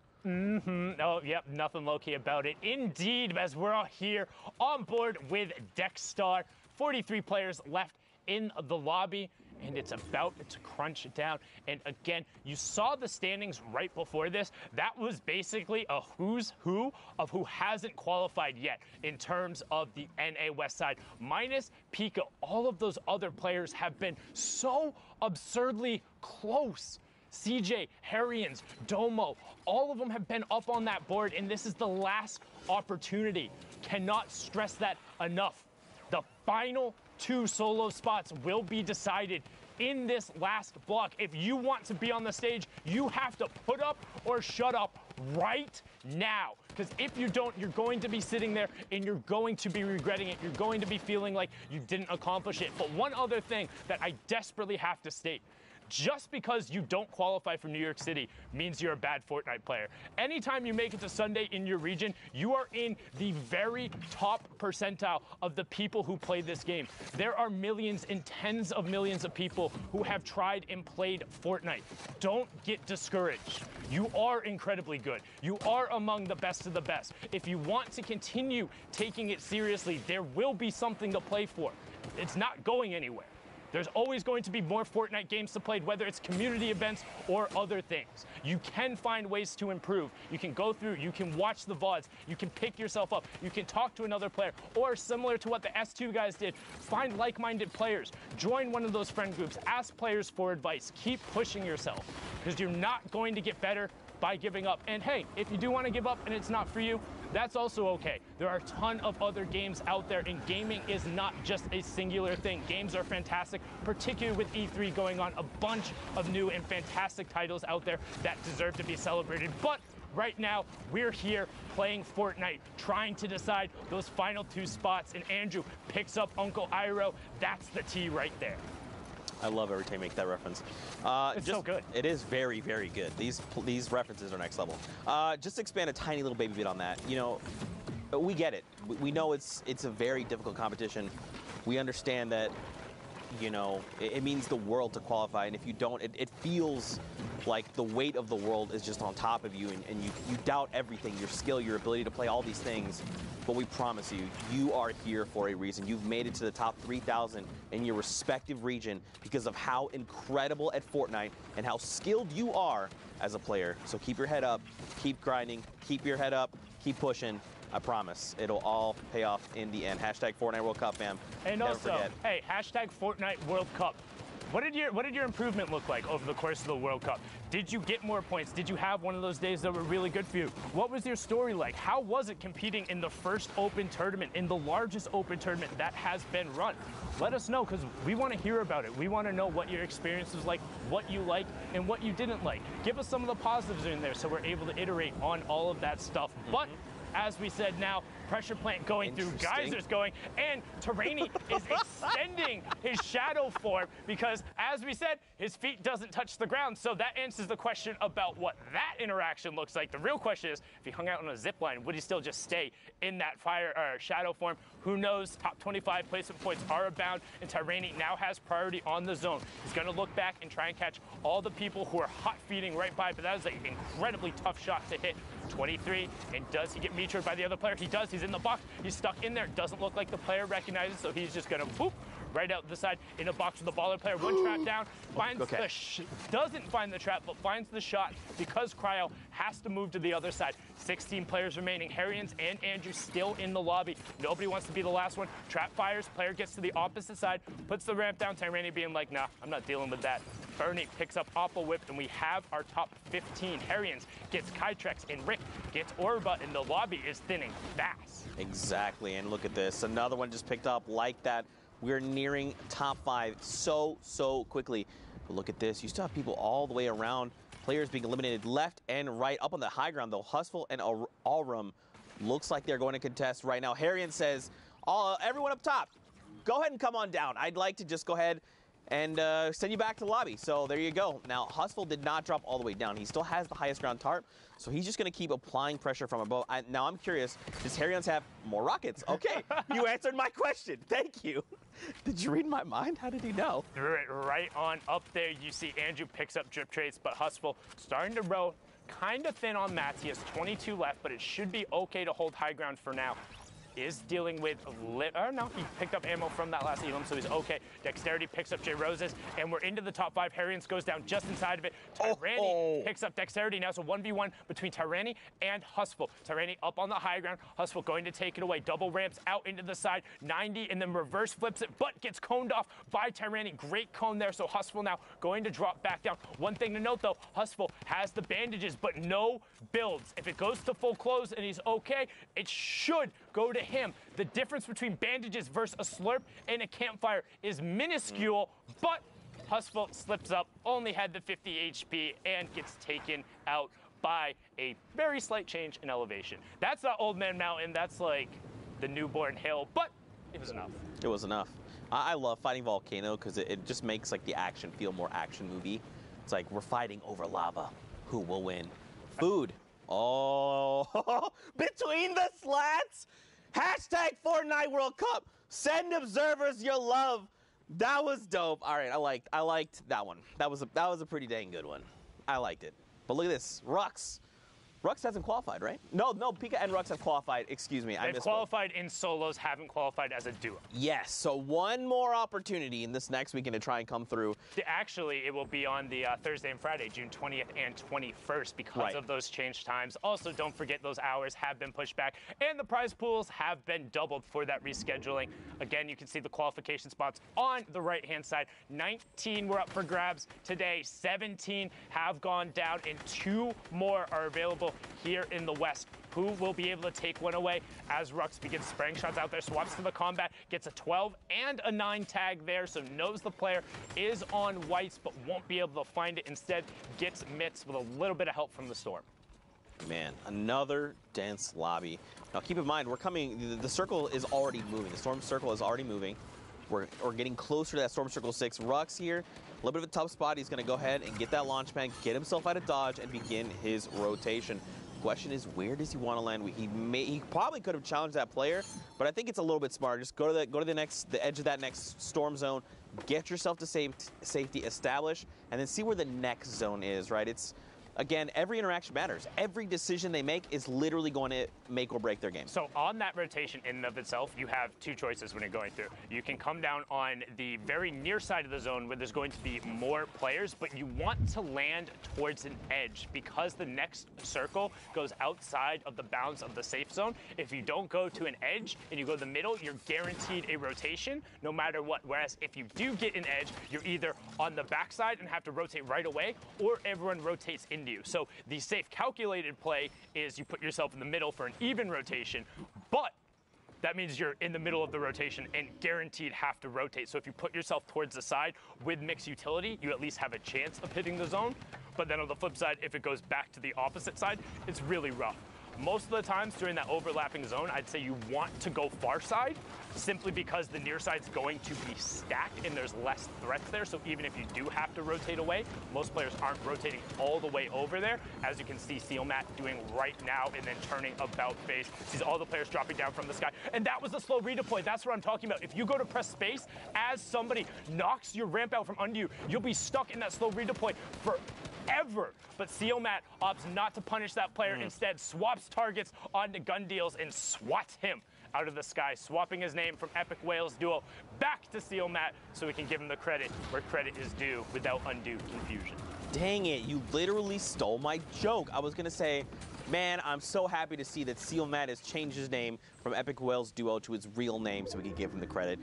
Oh, yep, nothing low-key about it. Indeed, as we're all here on board with Dexstar. 43 players left in the lobby, and it's about to crunch it down. And again, you saw the standings right before this. That was basically a who's who of who hasn't qualified yet in terms of the NA West side. Minus Pika, all of those other players have been so absurdly close. CJ, Harians, Domo, all of them have been up on that board, and this is the last opportunity. Cannot stress that enough. The final 2 solo spots will be decided in this last block. If you want to be on the stage, you have to put up or shut up right now. Because if you don't, you're going to be sitting there and you're going to be regretting it. You're going to be feeling like you didn't accomplish it. But one other thing that I desperately have to state. Just because you don't qualify for New York City means you're a bad Fortnite player. Anytime you make it to Sunday in your region, you are in the very top percentile of the people who play this game. There are millions and tens of millions of people who have tried and played Fortnite. Don't get discouraged. You are incredibly good. You are among the best of the best. If you want to continue taking it seriously, there will be something to play for. It's not going anywhere. There's always going to be more Fortnite games to play, whether it's community events or other things. You can find ways to improve. You can go through, you can watch the VODs, you can pick yourself up, you can talk to another player, or similar to what the S2 guys did, find like-minded players, join one of those friend groups, ask players for advice, keep pushing yourself, because you're not going to get better by giving up. And hey, if you do want to give up and it's not for you, that's also okay. There are a ton of other games out there, and gaming is not just a singular thing. Games are fantastic, particularly with E3 going on, a bunch of new and fantastic titles out there that deserve to be celebrated. But right now, we're here playing Fortnite, trying to decide those final 2 spots, and Andrew picks up Uncle Iroh. That's the T right there. I love every time you make that reference. It's so good. It is very, very good. These references are next level. Just to expand a tiny little baby bit on that, you know, we get it. We know it's a very difficult competition. We understand that, you know, it means the world to qualify, and if you don't, it feels like the weight of the world is just on top of you, and you doubt everything, your skill, your ability to play all these things. But we promise you, you are here for a reason. You've made it to the top 3,000 in your respective region because of how incredible at Fortnite and how skilled you are as a player. So keep your head up, keep grinding, keep your head up, keep pushing. I promise it'll all pay off in the end. Hashtag Fortnite World Cup, fam. And Never also, forget. hey, hashtag Fortnite World Cup. What did your improvement look like over the course of the World Cup? Did you get more points? Did you have one of those days that were really good for you? What was your story like? How was it competing in the first open tournament, in the largest open tournament that has been run? Let us know, because we want to hear about it. We want to know what your experience was like, what you liked, and what you didn't like. Give us some of the positives in there so we're able to iterate on all of that stuff. But as we said, now pressure plant going through, geysers going, and Terraini is extending his shadow form because, as we said, his feet doesn't touch the ground. So that answers the question about what that interaction looks like. The real question is, if he hung out on a zip line, would he still just stay in that fire shadow form? Who knows? Top 25 placement points are abound, and Terraini now has priority on the zone. He's going to look back and try and catch all the people who are hot feeding right by, but that is an incredibly tough shot to hit. 23, and does he get meteored by the other player? He does. He's in the box. He's stuck in there. Doesn't look like the player recognizes, so he's just going to boop right out the side in a box with the baller player. One trap down, finds doesn't find the trap, but finds the shot because Cryo has to move to the other side. 16 players remaining. Harrians and Andrew still in the lobby. Nobody wants to be the last one. Trap fires. Player gets to the opposite side, puts the ramp down. Tyranny being like, nah, I'm not dealing with that. Bernie picks up Oppo Whip, and we have our top 15. Harrians gets Kytrex, and Rick gets Orba, and the lobby is thinning fast. Exactly, and look at this. Another one just picked up like that. We're nearing top 5 so quickly. But look at this. You still have people all the way around. Players being eliminated left and right. Up on the high ground, though, Hustle and Allrum looks like they're going to contest right now. Harrian says, everyone up top, go ahead and come on down. I'd like to just go ahead and send you back to the lobby. So there you go. Now, Hustle did not drop all the way down. He still has the highest ground tarp, so he's just going to keep applying pressure from above. Now, I'm curious, does Harrians have more rockets? Okay, you answered my question. Thank you. Did you read my mind? How did you know? Threw it right on up there. You see Andrew picks up drip traits, but Hustle starting to row kind of thin on mats. He has 22 left, but it should be okay to hold high ground for now. Is dealing with no, he picked up ammo from that last Elam, so he's okay. Dexterity picks up J Roses, and we're into the top 5. Harrians goes down just inside of it. Tyranny picks up Dexterity. Now it's a 1v1 between Tyranny and Hustle. Tyranny up on the high ground. Hustle going to take it away. Double ramps out into the side. 90 and then reverse flips it, but gets coned off by Tyranny. Great cone there, so Hustle now going to drop back down. One thing to note though, Hustle has the bandages, but no builds. If it goes to full close and he's okay, it should go to him. The difference between bandages versus a slurp and a campfire is minuscule, but Hustle slips up, only had the 50 HP, and gets taken out by a very slight change in elevation. That's not Old Man Mountain, that's like the newborn hill, but it was enough. It was enough. I love fighting Volcano because it just makes like the action feel more action movie. It's like we're fighting over lava. Who will win? Food. Oh, between the slats. Hashtag Fortnite World Cup. Send observers your love. That was dope. All right, I liked that one. That was a pretty dang good one. I liked it. But look at this, Rux. Rux hasn't qualified, right? No, Pika and Rux have qualified. Excuse me, I misspoke. They've qualified in solos, haven't qualified as a duo. Yes, so one more opportunity in this next weekend to try and come through. Actually, it will be on the Thursday and Friday, June 20th and 21st because of those changed times. Also, don't forget those hours have been pushed back, and the prize pools have been doubled for that rescheduling. Again, you can see the qualification spots on the right-hand side. 19 were up for grabs today. 17 have gone down, and 2 more are available here in the West. Who will be able to take one away as Rux begins spraying shots out there, swaps to the combat, gets a 12 and a 9 tag there, so knows the player is on whites but won't be able to find it. Instead, gets mitts with a little bit of help from the Storm. Man, another dense lobby. Now keep in mind, we're coming, the circle is already moving. The Storm circle is already moving. We're getting closer to that Storm Circle 6. Rux here, a little bit of a tough spot. He's going to go ahead and get that launch pad, get himself out of dodge, and begin his rotation. Question is, where does he want to land? He probably could have challenged that player, but I think it's a little bit smart. Just go to the edge of that next storm zone, get yourself to safety, establish, and then see where the next zone is. Right? It's again, every interaction matters. Every decision they make is literally going to make or break their game. So on that rotation in and of itself, you have 2 choices when you're going through. You can come down on the very near side of the zone where there's going to be more players, but you want to land towards an edge because the next circle goes outside of the bounds of the safe zone. If you don't go to an edge and you go to the middle, you're guaranteed a rotation no matter what. Whereas if you do get an edge, you're either on the backside and have to rotate right away, or everyone rotates into you. So the safe calculated play is you put yourself in the middle for an even rotation, but that means you're in the middle of the rotation and guaranteed have to rotate. So if you put yourself towards the side with mixed utility, you at least have a chance of hitting the zone. But then on the flip side, if it goes back to the opposite side, it's really rough. Most of the times during that overlapping zone, I'd say you want to go far side simply because the near side's going to be stacked and there's less threats there. So even if you do have to rotate away, most players aren't rotating all the way over there. As you can see Sealmat doing right now and then turning about face. Sees all the players dropping down from the sky. And that was the slow redeploy. That's what I'm talking about. If you go to press space, as somebody knocks your ramp out from under you, you'll be stuck in that slow redeploy forever. But Sealmat opts not to punish that player, instead swaps targets onto gun deals and swats him out of the sky, swapping his name from Epic Whales Duo back to Sealmat so we can give him the credit where credit is due without undue confusion. Dang it, you literally stole my joke. I was going to say, man, I'm so happy to see that Sealmat has changed his name from Epic Whales Duo to his real name so we can give him the credit.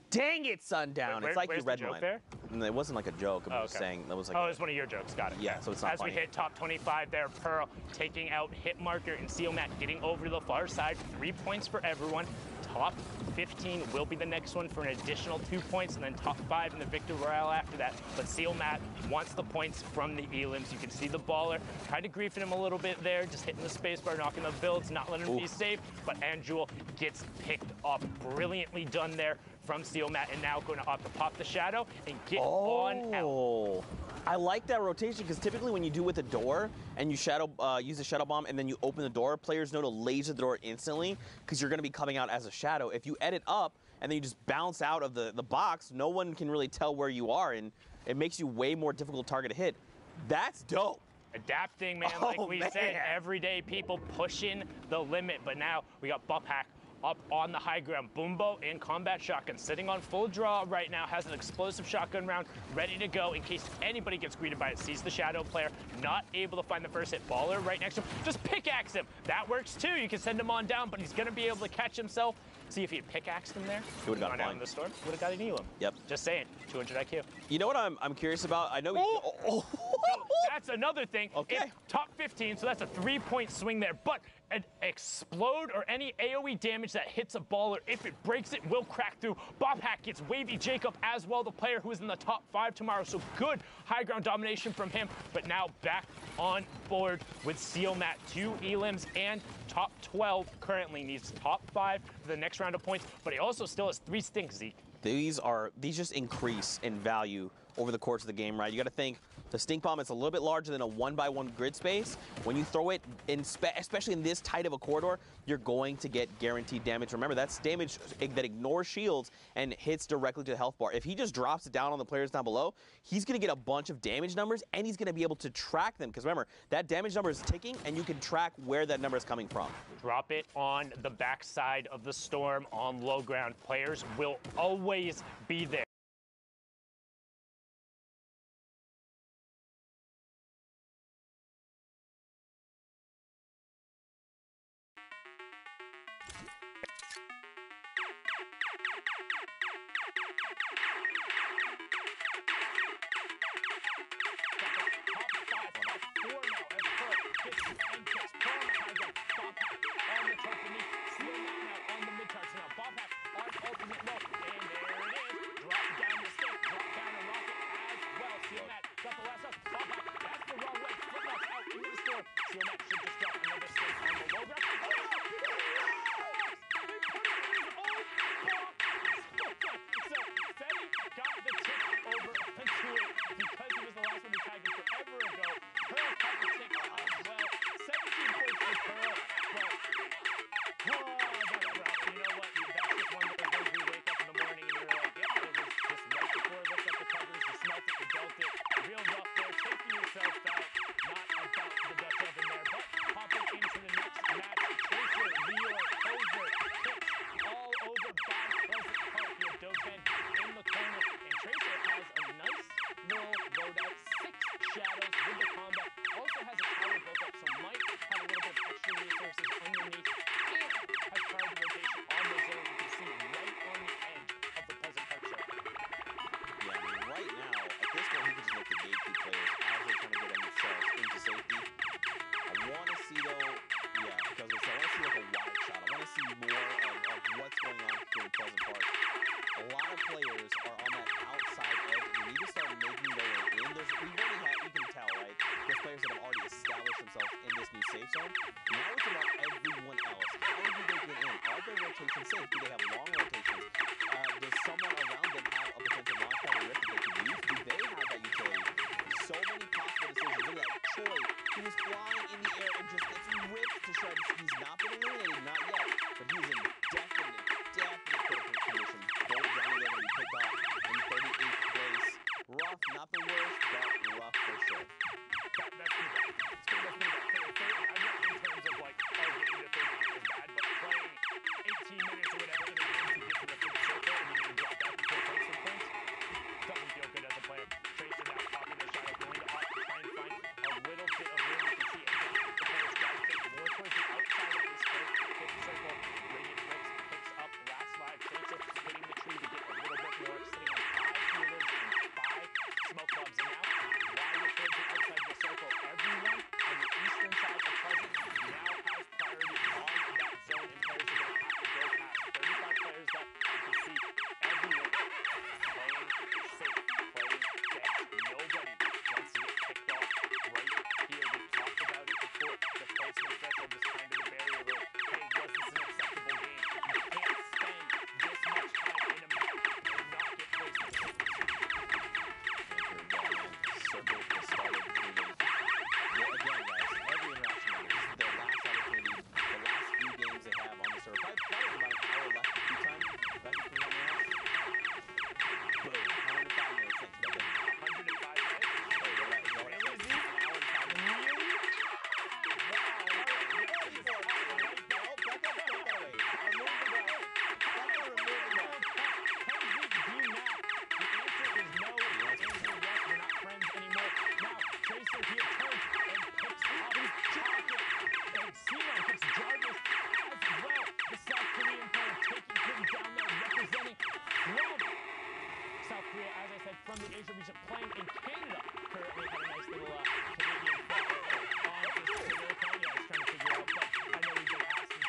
Dang it, Sundown. It's like you read mine. There? It wasn't like a joke. I was saying that was like. Oh, it's one of your jokes. Got it. Yeah, so it's not As funny. we hit top 25 there, Pearl taking out Hitmarker and Sealmat getting over to the far side. 3 points for everyone. Top 15 will be the next one for an additional 2 points, and then top 5 in the Victor Royale after that. But Sealmat wants the points from the elims. You can see the baller kind of griefing him a little bit there, just hitting the spacebar, knocking the builds, not letting him be safe. But Anjul gets picked up. Brilliantly done there from Sealmat, and now going to opt to pop the shadow and get on out. I like that rotation because typically when you do with a door and you use a shadow bomb and then you open the door, players know to laser the door instantly because you're going to be coming out as a shadow. If you edit up and then you just bounce out of the box, no one can really tell where you are, and it makes you way more difficult target to hit. That's dope. Adapting, man, like we said, everyday people pushing the limit. But now we got Buphack up on the high ground. Boombo in combat shotgun, sitting on full draw right now, has an explosive shotgun round ready to go in case anybody gets greeted by it. Sees the shadow player, not able to find the first hit. Baller right next to him, just pickaxe him. That works too. You can send him on down, but he's going to be able to catch himself. See if he had pickaxed him there. He would have got down in the storm. Would have got an elim. Yep. Just saying, 200 IQ. You know what I'm curious about? I know. So that's another thing. Okay. If top 15, so that's a 3-point swing there. But an explode or any AoE damage that hits a baller, if it breaks it, will crack through. Bobhack gets Wavy Jacob as well, the player who is in the top 5 tomorrow. So good high ground domination from him. But now back on board with Sealmat. 2 elims and top 12 currently. Needs top 5 for the next round of points. But he also still has 3 stinks, Zeke. these just increase in value over the course of the game, right? You got to think the stink bomb is a little bit larger than a 1-by-1 grid space. When you throw it in, especially in this tight of a corridor, you're going to get guaranteed damage. Remember, that's damage that ignores shields and hits directly to the health bar. If he just drops it down on the players down below, he's going to get a bunch of damage numbers, and he's going to be able to track them. Because remember, that damage number is ticking, and you can track where that number is coming from. Drop it on the backside of the storm on low ground. Players will always be there. From the Asia region, playing in Canada. Currently had a nice little Canadian flag on his Twitter account. Yeah, I was trying to figure out, but I know we've been asking,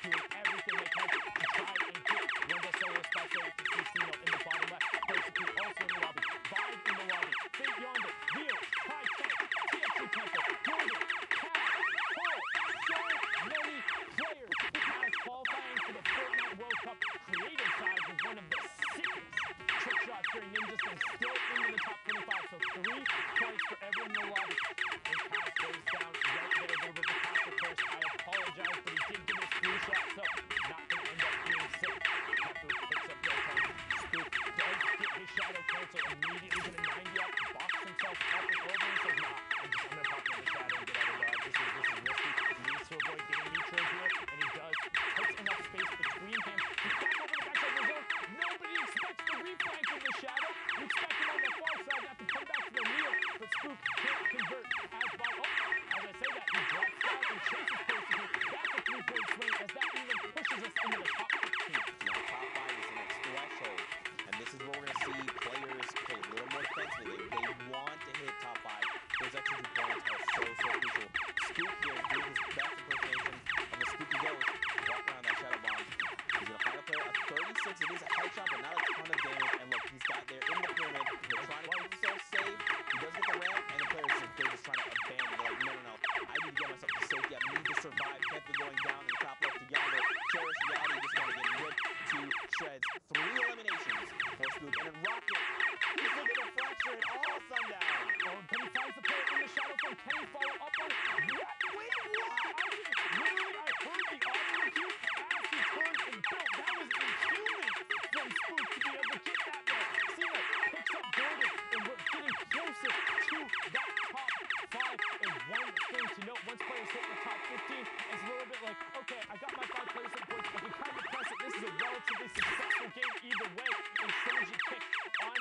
doing everything they can to try and get Wendell Solo Special to Casino in the bottom left. Basically also in the lobby. Vibe in the lobby. Big Yonder, Veal, High Tech, TFC Temple, Golden, Cal, Paul. So many players. This has qualifying for the Fortnite World Cup creative side with one of the sickest Military Ninjas and still into the top 25. So 3 points for everyone in the lobby. His pass goes down right there, a little bit of a pass curse. I apologize, but he did get his screw shot, so not going to end up being sick. Pepper picks up their time. Spook does get his shadow cancel, immediately going to 90 up, box himself up and over, and says, nah, I'm going to pop another shadow and get out of dodge. This is risky. He needs to avoid getting neutral here, and he does. Puts enough space between him. He's back over the backside of the zone. Nobody expects the reflank from the shadow. We expect him on the far side not to come back to the wheel, but Spook can't convert as by, as I say that, he drops down and chases Percy. That's a 3-point swing, as that even pushes us into the top 15. Now, top 5 is the next threshold, and this is where we're going to see players play a little more defensively. They want to hit top 5. Those extra 2 points are so crucial. Spook here is doing his best impersonation of a Spooky Ghost. Walk around that shadow bomb. He's going to find a player at 36. It is a headshot, but not a ton of damage. And look, he's got there in the pyramid. They're trying to keep himself safe. He does get the ramp, and the players they're just trying to abandon. They're like, no. I need to get myself to safety. I need to survive. Kept it going down in the top left to Yonder. Cherish Reality just want to get ripped to shreds. 3 eliminations for Spook. And then Rocket, he's looking to fracture it all sundown. Oh, but he finds the player in the shadow from Can he follow up on it? Wait, what? I heard the audio cue as he turned and built. That was inhuman from Spook to be able to get that there. Cena picks up Gordon, and we're getting closer to that top 5. And one thing to note, once players hit the top 15, it's a little bit like, okay, I got my 5 placement points. I can kind of press it. This is a relatively successful game either way. And Shoji kick on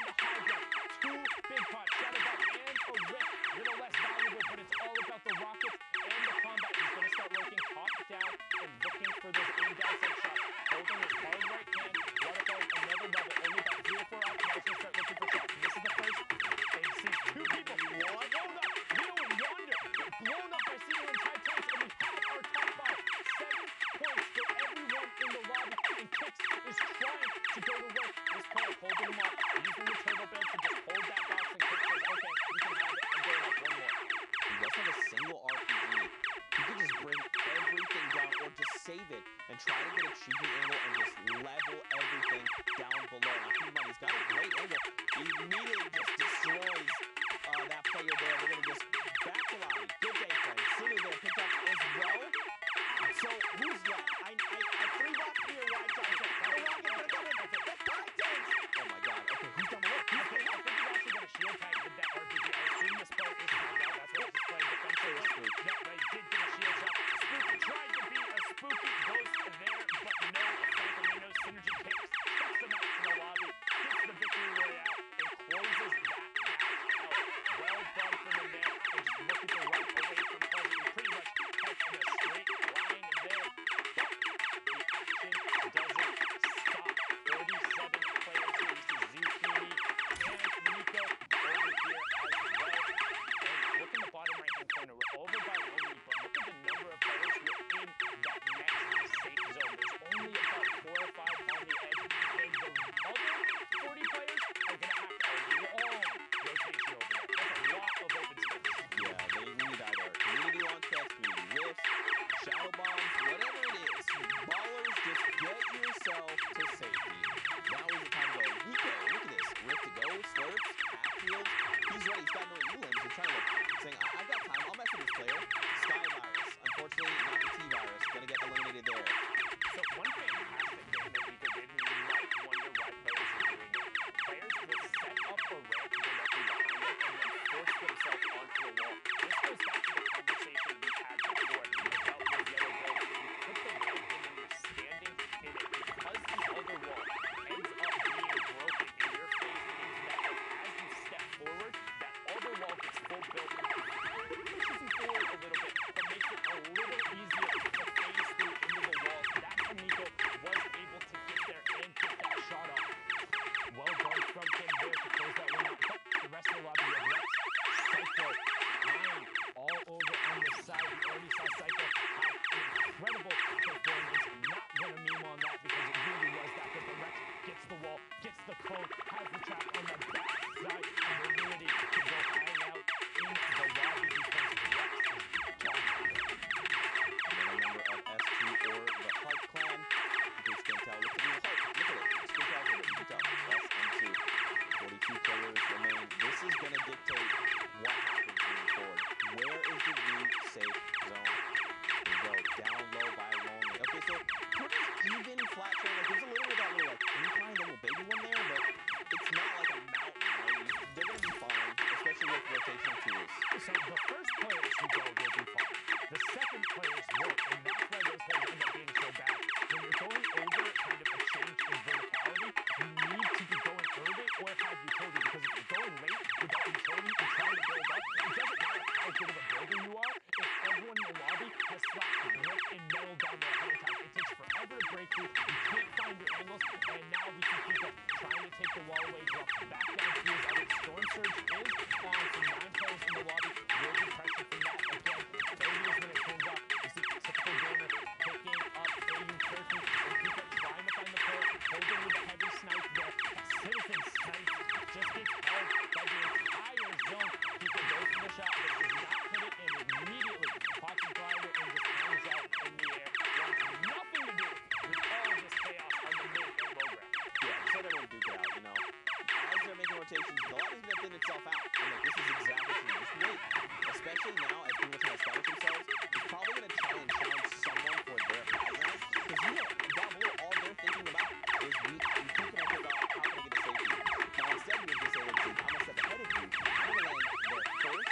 And now we see Pika trying to take the wall away, drops back down to his other. Storm Surge is on from 9 players in the lobby. Will be pressure from that again. 30 is when it turns off. You see typical gamer picking up Aiden Turkey. And Pika trying to find the player, holding with a heavy snipe there. A citizen snipe just gets held by the entire zone. Pika goes for the shot, but does not put it in immediately. Pots and driver and just hangs out in the air. Wants nothing to do with all of this chaos on the mid and low ground. Yeah, so they won't duke it out, you know. As they're making rotations, the lobby's going to thin itself out. And like, this is exactly what you just wait. Especially now, as people try to establish themselves, he's probably going to try and challenge someone for their high ground. Because you know, down below, all they're thinking about is we two connected about how can I get a safety. Now, instead, he was just saying, I'm going to step ahead of you. I'm going to land there first,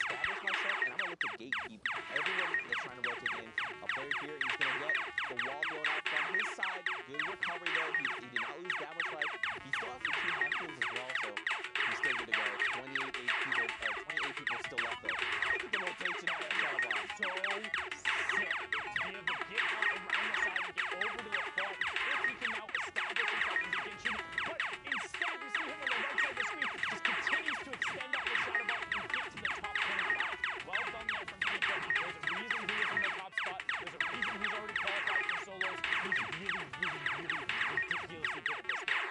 establish myself, and I'm going to look to gatekeep everyone that's trying to rotate in. A player here, he's going to get the wall blown out from his side. Good recovery there. He did not lose that much life. He still has the 2 half kills as well, so he's still good to go. 28 people still left though. Look at the rotation out of that bomb. So sick to be able to get out around the side and get over to the front. If he can now establish himself and begin shooting. But instead, we see him on the right side of the screen. Just continues to extend out the shadow ball and get to the top 25. Well done there from Pika. There's a reason he is in the top spot. There's a reason he's already qualified for solos. He's really ridiculously good at this game.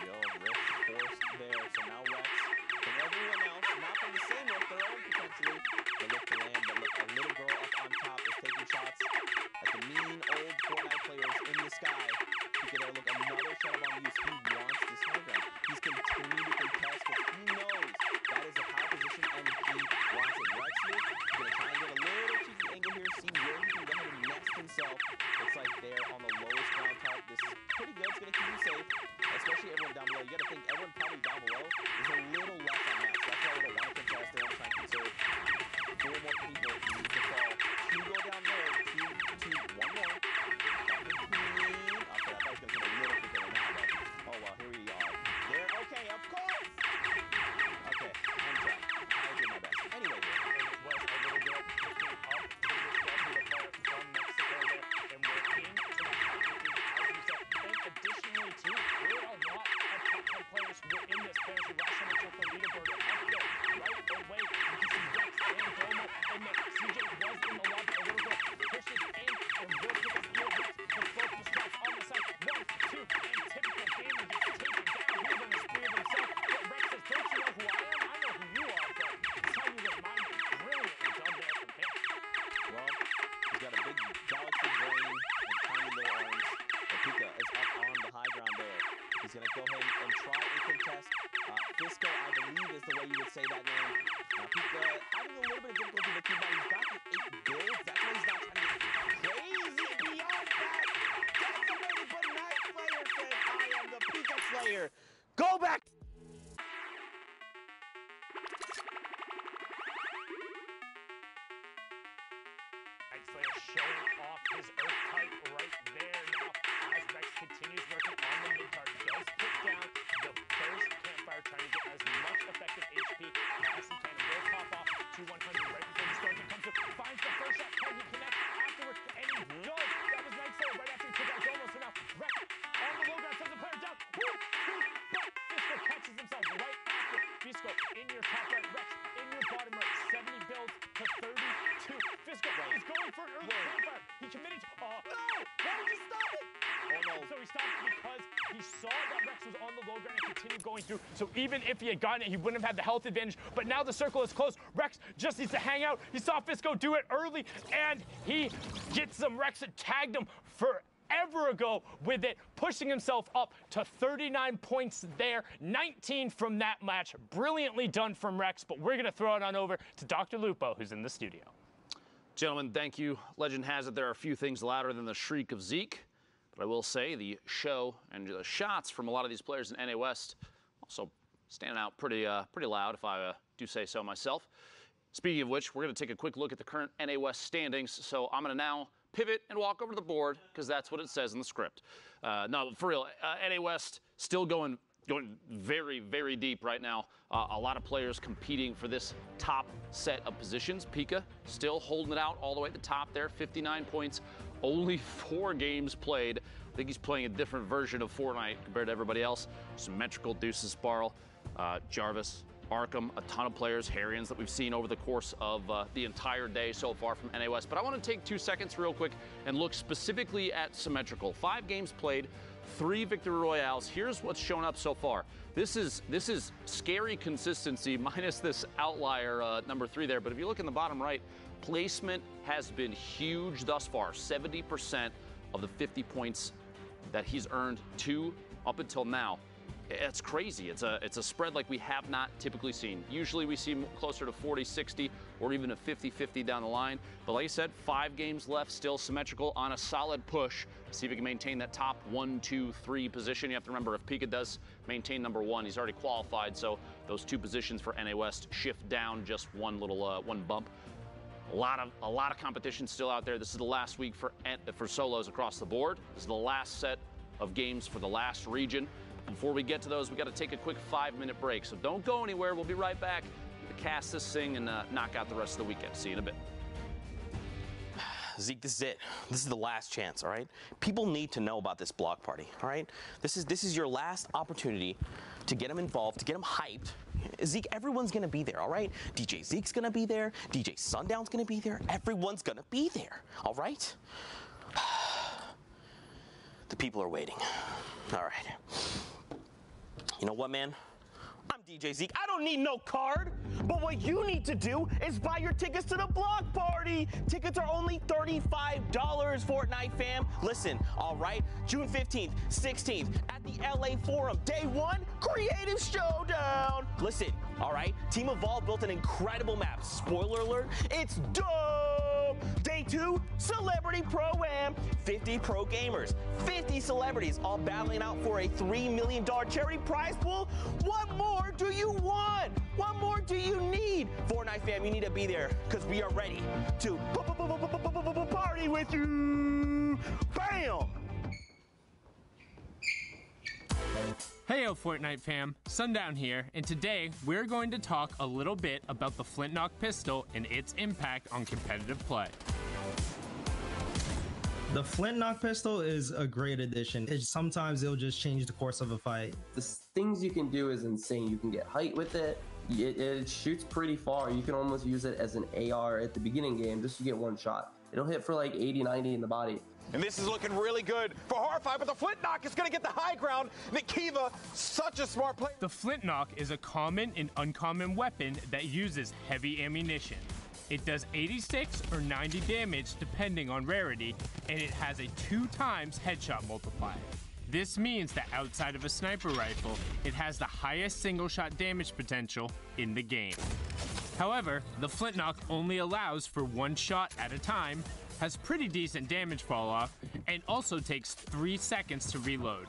Yo, Rick forced there. So now Rex and everyone else, not from the same look, their own potentially. They look to land, but look, a little girl up on top is taking shots at the mean old Fortnite players in the sky. You can look, another shadow bomb use. He wants this high ground. He's continuing to contest because he knows that is a power position and he wants it. Rex here, he's going to try and get a little cheeky angle here, see where he can go ahead and nest himself. It's like they're on the lowest ground top. This is pretty good. It's going to keep you safe, especially everyone down below. You got to think everyone probably down below is a little less on max. That's why they don't want to contest. They want to try and conserve. 4 more people need to fall. 2 go down there. 2, 1 more. Okay, I thought it was going to come a little quicker than that, but oh well, here we are. There. Okay, of course. Okay, I'm trying. I did my best. Anyway, And it was a little bit picking up to the player from Mexico there. And we're into the top 15 as we said. And additionally, too, there are a lot of top 10 players who were in this fantasy. Last time we took the leaderboard up there right away. You can see Rex and Domo. And then CJ was in the lobby. A little bit pushes in and will pick up your Rex. The focus strikes on the side. 1, 2, and typical gamer gets taken down. He's on the spree of himself. But Rex says, don't you know who I am? I know who you are. But tell me what mine is. Brilliantly done there from him. well, he's got a big galaxy brain and tiny little arms. But Pika is up on the high ground there. He's going to go ahead and try and contest. Fisco, I believe, is the way you would say that name. Now, Pika having a little bit of difficulty with the keyboard. He's got the 8 builds. That's why he's not trying to get crazy beyond that. Decimated, but Night Slayer says, I am the Pika Slayer. Go back. Night Slayer showing off his Earth type right there now as Rex continues working on the mid target. Does put down the first campfire, trying to get as much effective HP as he can. Will pop off to 100 right before the storm comes through. Finds the first shot. Can he connect afterward? And he does. That was Night Slayer right after he took out Domo. So now Rex on the low ground sends the player down. But Fisco catches himself right after. Fisco in your top right. Rex in your bottom right. 70 builds to 32. Fisco is going for an early campfire. He committed to. No! Why did you stop it? Oh no. So he stopped it because he saw that Rex was on the low ground and continued going through. So even if he had gotten it, he wouldn't have had the health advantage. But now the circle is closed. Rex just needs to hang out. He saw Fisco do it early, and he gets some. Rex tagged him forever ago with it, pushing himself up to 39 points there. 19 from that match. Brilliantly done from Rex, but we're going to throw it on over to Dr. Lupo, who's in the studio. Gentlemen, thank you. Legend has it there are a few things louder than the shriek of Zeke. But I will say the show and the shots from a lot of these players in NA West also standing out pretty loud, if I do say so myself. Speaking of which, we're going to take a quick look at the current NA West standings. So I'm going to now pivot and walk over to the board because that's what it says in the script. No, for real, NA West still going very, very deep right now. A lot of players competing for this top set of positions. Pika still holding it out all the way at the top there, 59 points only 4 games played. I think he's playing a different version of Fortnite compared to everybody else. Symmetrical, Monodisparo, Jarvis, Arkham, a ton of players, Harrians that we've seen over the course of the entire day so far from NA West. But I want to take 2 seconds real quick and look specifically at Symmetrical. 5 games played, 3 victory royales. Here's what's shown up so far. This is scary consistency minus this outlier number 3 there. But if you look in the bottom right, placement has been huge thus far. 70% of the 50 points that he's earned up until now. It's crazy. It's a spread like we have not typically seen. Usually we see closer to 40-60 or even a 50-50 down the line. But like I said, 5 games left, still Symmetrical on a solid push. See if he can maintain that top 1, 2, 3 position. You have to remember, if Pika does maintain number 1, he's already qualified. So those 2 positions for NA West shift down just one bump. A lot of competition still out there. This is the last week for solos across the board. This is the last set of games for the last region. Before we get to those, we got to take a quick 5-minute break. So don't go anywhere. We'll be right back to cast this thing and knock out the rest of the weekend. See you in a bit. Zeke, this is it. This is the last chance, all right? People need to know about this block party, all right? This is your last opportunity to get them involved, to get them hyped. Zeke, everyone's going to be there, all right? DJ Zeke's going to be there. DJ Sundown's going to be there. Everyone's going to be there, all right? The people are waiting. All right. You know what, man? I'm DJ Zeke. I don't need no card. But what you need to do is buy your tickets to the block party. Tickets are only $35, Fortnite fam. Listen, all right? June 15th, 16th at the LA Forum. Day 1, Creative Showdown. Listen, all right? Team Evolve built an incredible map. Spoiler alert, it's dope. Day 2, Celebrity Pro-Am. 50 pro gamers, 50 celebrities, all battling out for a $3 million charity prize pool. What more do you want? What more do you need? Fortnite fam, you need to be there because we are ready to party with you. Bam! Heyo Fortnite fam, Sundown here, and today we're going to talk a little bit about the Flintlock pistol and its impact on competitive play. The Flintlock pistol is a great addition. Sometimes it'll just change the course of a fight. The things you can do is insane. You can get height with it. It shoots pretty far. You can almost use it as an AR at the beginning game just to get one shot. It'll hit for like 80, 90 in the body. And this is looking really good for Horrify, but the Flintlock is going to get the high ground. Nikiva, such a smart player. The Flintlock is a common and uncommon weapon that uses heavy ammunition. It does 86 or 90 damage depending on rarity, and it has a 2 times headshot multiplier. This means that outside of a sniper rifle, it has the highest single shot damage potential in the game. However, the Flintlock only allows for 1 shot at a time, has pretty decent damage fall off, and also takes 3 seconds to reload.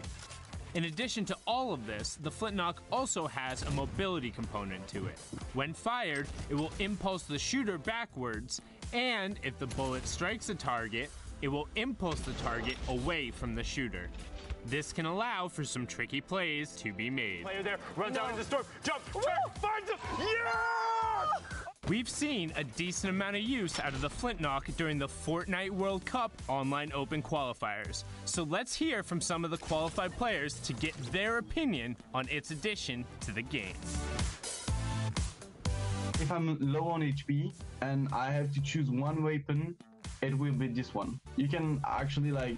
In addition to all of this, the Flintlock also has a mobility component to it. When fired, it will impulse the shooter backwards, and if the bullet strikes a target, it will impulse the target away from the shooter. This can allow for some tricky plays to be made. Player there, runs out into the storm, jump, turn, finds him, yeah! We've seen a decent amount of use out of the Flintlock during the Fortnite World Cup online open qualifiers. So let's hear from some of the qualified players to get their opinion on its addition to the game. If I'm low on HP and I have to choose one weapon, it will be this one. You can actually like